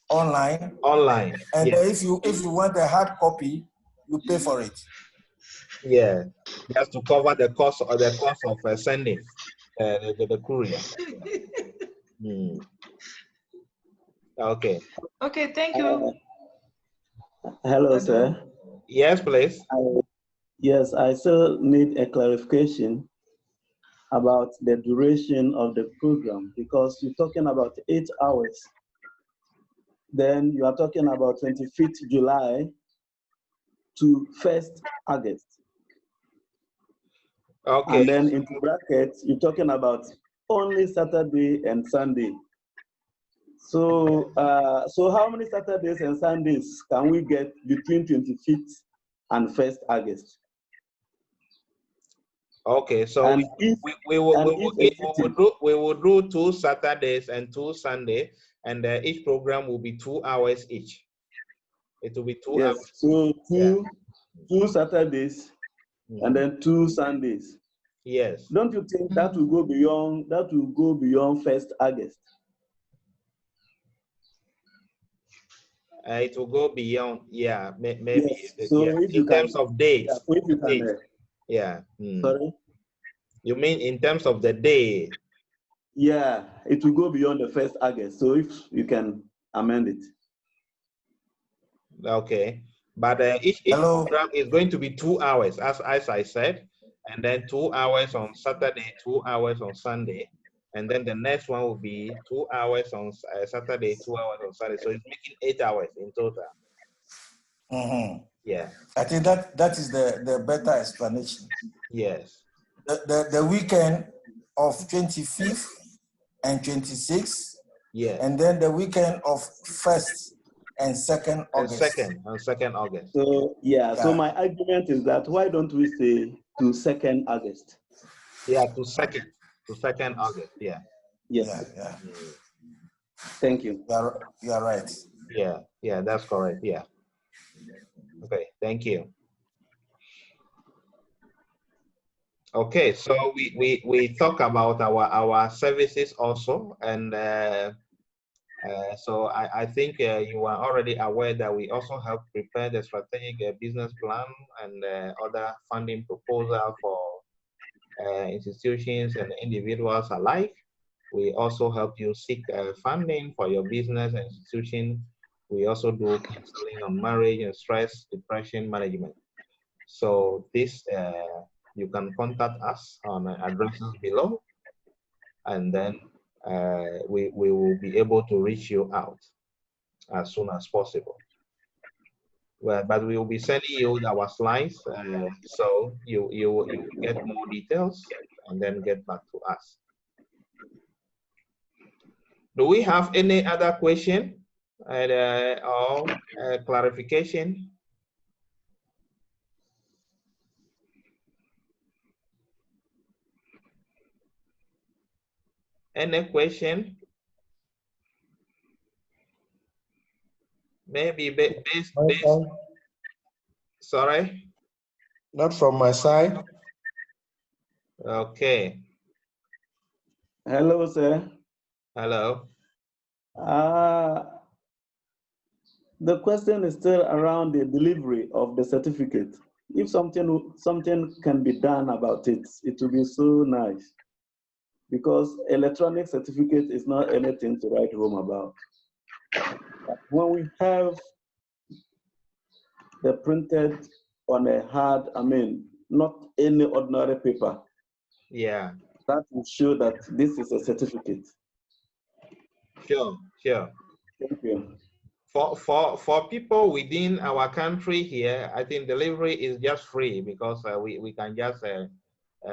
online. Online. And if you want a hard copy, you pay for it. Yeah, just to cover the cost of sending the courier. Okay. Okay, thank you. Hello, sir. Yes, please. Yes, I still need a clarification about the duration of the program, because you're talking about 8 hours. Then you are talking about 25th July to 1st August. Okay. And then into brackets, you're talking about only Saturday and Sunday. So, so how many Saturdays and Sundays can we get between 25th and 1st August? Okay, so we will do 2 Saturdays and 2 Sundays, and each program will be 2 hours each. It will be 2 hours. So two Saturdays and then 2 Sundays. Yes. Don't you think that will go beyond 1st August? It will go beyond, yeah, maybe. Yes. So in terms of days. Yeah, Sorry? You mean in terms of the day? Yeah, it will go beyond the 1st August. So if you can amend it. Okay, but each program is going to be 2 hours, as I said, and then 2 hours on Saturday, 2 hours on Sunday, and then the next one will be 2 hours on Saturday, 2 hours on Sunday. So it's making 8 hours in total. Yeah. I think that is the better explanation. Yes. The weekend of 25th and 26th. Yeah. And then the weekend of 1st And 2nd August. On 2nd August. So yeah, so my argument is that why don't we say to 2nd August? Yeah, to 2nd August. Yeah. Yes. Yeah. Thank you. You are right. Yeah, that's correct. Yeah. Okay, thank you. Okay, so we talk about our services also, and so I think you are already aware that we also help prepare the strategic business plan and other funding proposal for institutions and individuals alike. We also help you seek funding for your business and institution. We also do counseling on marriage and stress, depression management. So this, you can contact us on addresses below, and then we will be able to reach you out as soon as possible. Well, but we will be sending you our slides, so you will get more details and then get back to us. Do we have any other question or clarification? Any question? Maybe based. Sorry? Not from my side. Okay. Hello, sir. Hello. The question is still around the delivery of the certificate. If something can be done about it, it will be so nice. Because electronic certificate is not anything to write home about. But when we have the printed on a hard, not any ordinary paper. Yeah. That will show that this is a certificate. Sure. Thank you. For people within our country here, I think delivery is just free because we can just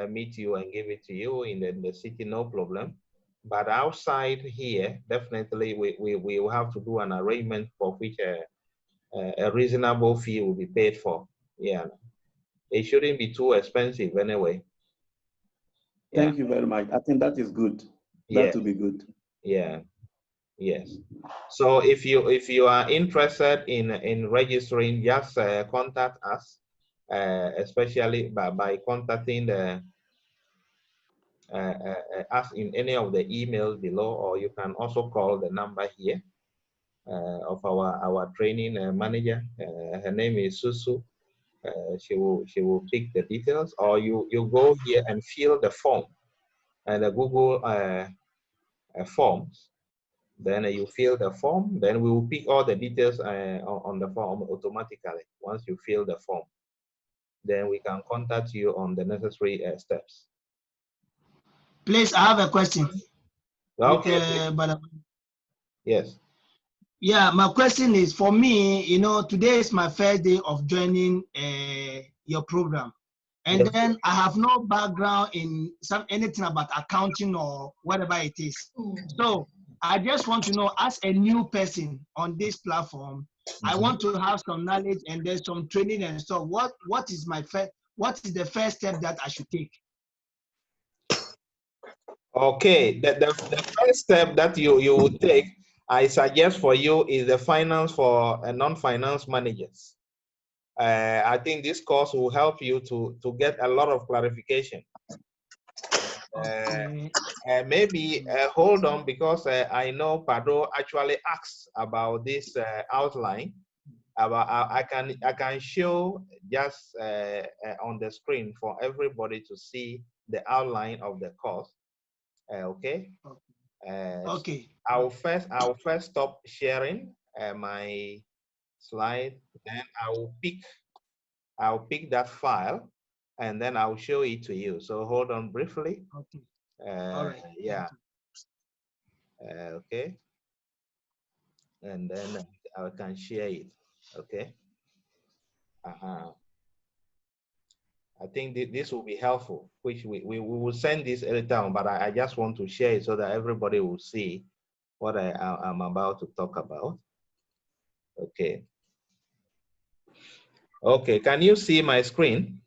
meet you and give it to you in the city, no problem. But outside here, definitely we will have to do an arrangement for which a reasonable fee will be paid for. Yeah, it shouldn't be too expensive anyway. Thank you very much. I think that is good. That will be good. Yeah. Yes. So if you are interested in registering, just contact us, especially by contacting the us in any of the emails below, or you can also call the number here of our training manager. Her name is Susu. She will pick the details, or you go here and fill the form and the Google forms. Then you fill the form, then we will pick all the details on the form automatically. Once you fill the form, then we can contact you on the necessary steps. Please, I have a question. Okay. Yes. Yeah, my question is, for me, today is my first day of joining your program. And then I have no background in anything about accounting or whatever it is. So I just want to know, as a new person on this platform, I want to have some knowledge and there's some training and stuff. What is the first step that I should take? Okay, the first step that you would take, I suggest for you, is the finance for non-finance managers. I think this course will help you to get a lot of clarification. Maybe hold on, because I know Pado actually asked about this outline. I can show just on the screen for everybody to see the outline of the course. Okay. Okay. I'll first stop sharing my slide. Then I'll pick that file, and then I'll show it to you. So hold on briefly. Okay. All right. Yeah. Okay. And then I can share it. Okay. I think this will be helpful, which we will send this later on, but I just want to share it so that everybody will see what I'm about to talk about. Okay. Okay, can you see my screen?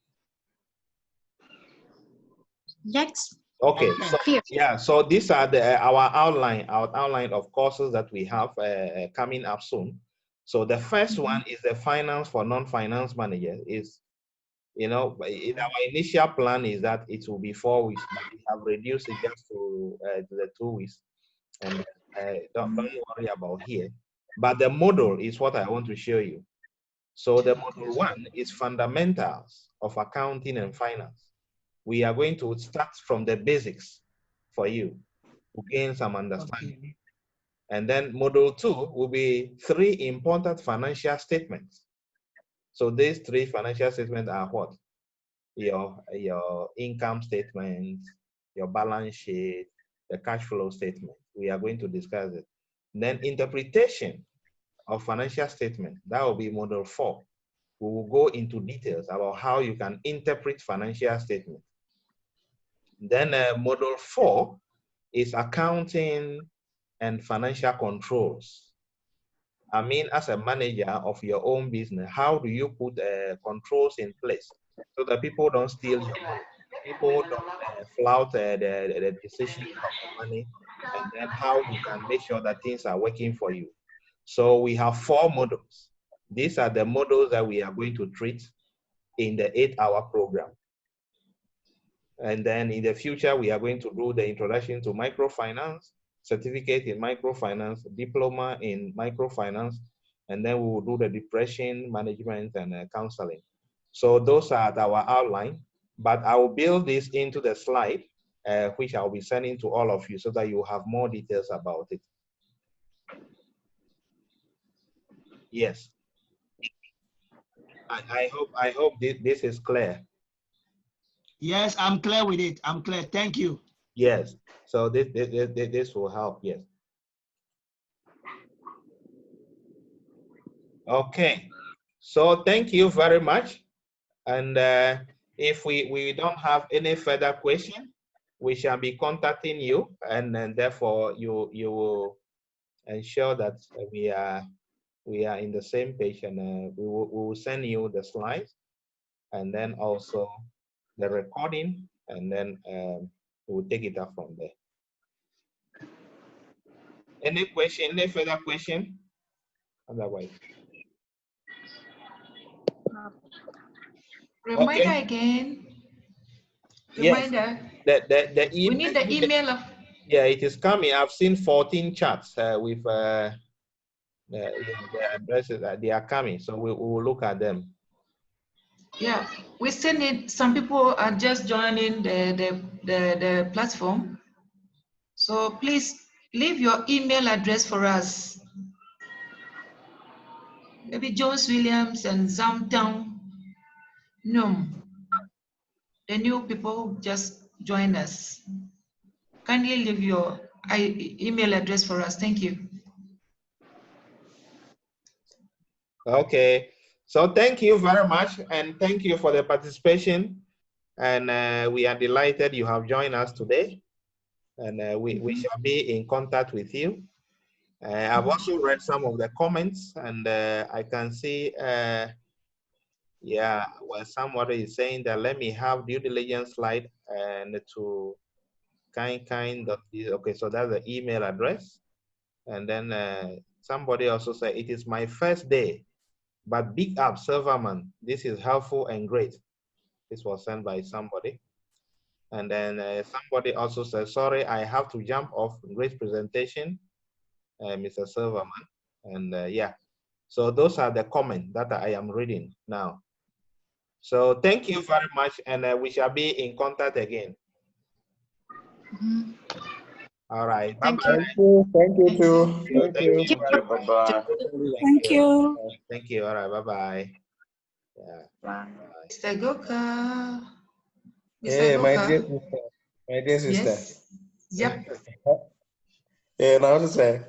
Yes. Okay, so Clear. yeah, so these are our outline of courses that we have coming up soon. So the first one is the finance for non-finance manager. Is, you know, our initial plan is that it will be 4 weeks, but we have reduced it just to the 2 weeks, and don't worry about here. But the model is what I want to show you. So the module 1 is fundamentals of accounting and finance. We are going to start from the basics for you to gain some understanding. Okay. And then module 2 will be 3 important financial statements. So these 3 financial statements are what? Your income statement, your balance sheet, the cash flow statement. We are going to discuss it. Then interpretation of financial statement, that will be module 4. We will go into details about how you can interpret financial statements. Then module 4 is accounting and financial controls. I mean, as a manager of your own business, how do you put controls in place so that people don't steal your money? People don't flout the decision of the money, and then how you can make sure that things are working for you. So we have 4 modules. These are the modules that we are going to treat in the 8-hour program. And then in the future, we are going to do the introduction to microfinance, certificate in microfinance, diploma in microfinance, and then we will do the depression management and counseling. So those are our outline, but I will build this into the slide, which I'll be sending to all of you so that you have more details about it. Yes. I hope this is clear. Yes, I'm clear with it. I'm clear. Thank you. Yes. So this will help. Yes. Okay. So thank you very much. And if we don't have any further question, we shall be contacting you, and therefore you will ensure that we are in the same page, and we will send you the slides, and then also the recording, and then we will take it up from there. Any question? Any further question? Otherwise. Reminder Okay. again. Reminder. Yes. The email, we need the email of. Yeah, it is coming. I've seen 14 chats with the addresses. They are coming, so we will look at them. Yeah, we still need, some people are just joining the platform. So please leave your email address for us. Maybe Jones Williams and Zamtown. No, the new people just join us. Kindly leave your email address for us. Thank you. Okay, so thank you very much, and thank you for the participation. And we are delighted you have joined us today, and we shall be in contact with you. I've also read some of the comments, and I can see, yeah, well, somebody is saying that let me have due diligence slide and to kind. Okay, so that's the email address. And then somebody also said, it is my first day, but big up, Silverman. This is helpful and great. This was sent by somebody. And then somebody also said, sorry, I have to jump off. Great presentation, Mr. Silverman. And yeah, so those are the comments that I am reading now. So thank you very much, and we shall be in contact again. All right. Bye-bye. Thank you. Thank you too. Thank you. Bye-bye. Thank you. Thank you. All right. Bye-bye. Yeah. Bye. Mr. Goka. Hey, my Goka. dear sister. My dear sister. Yes. Yep. Yeah, now to say.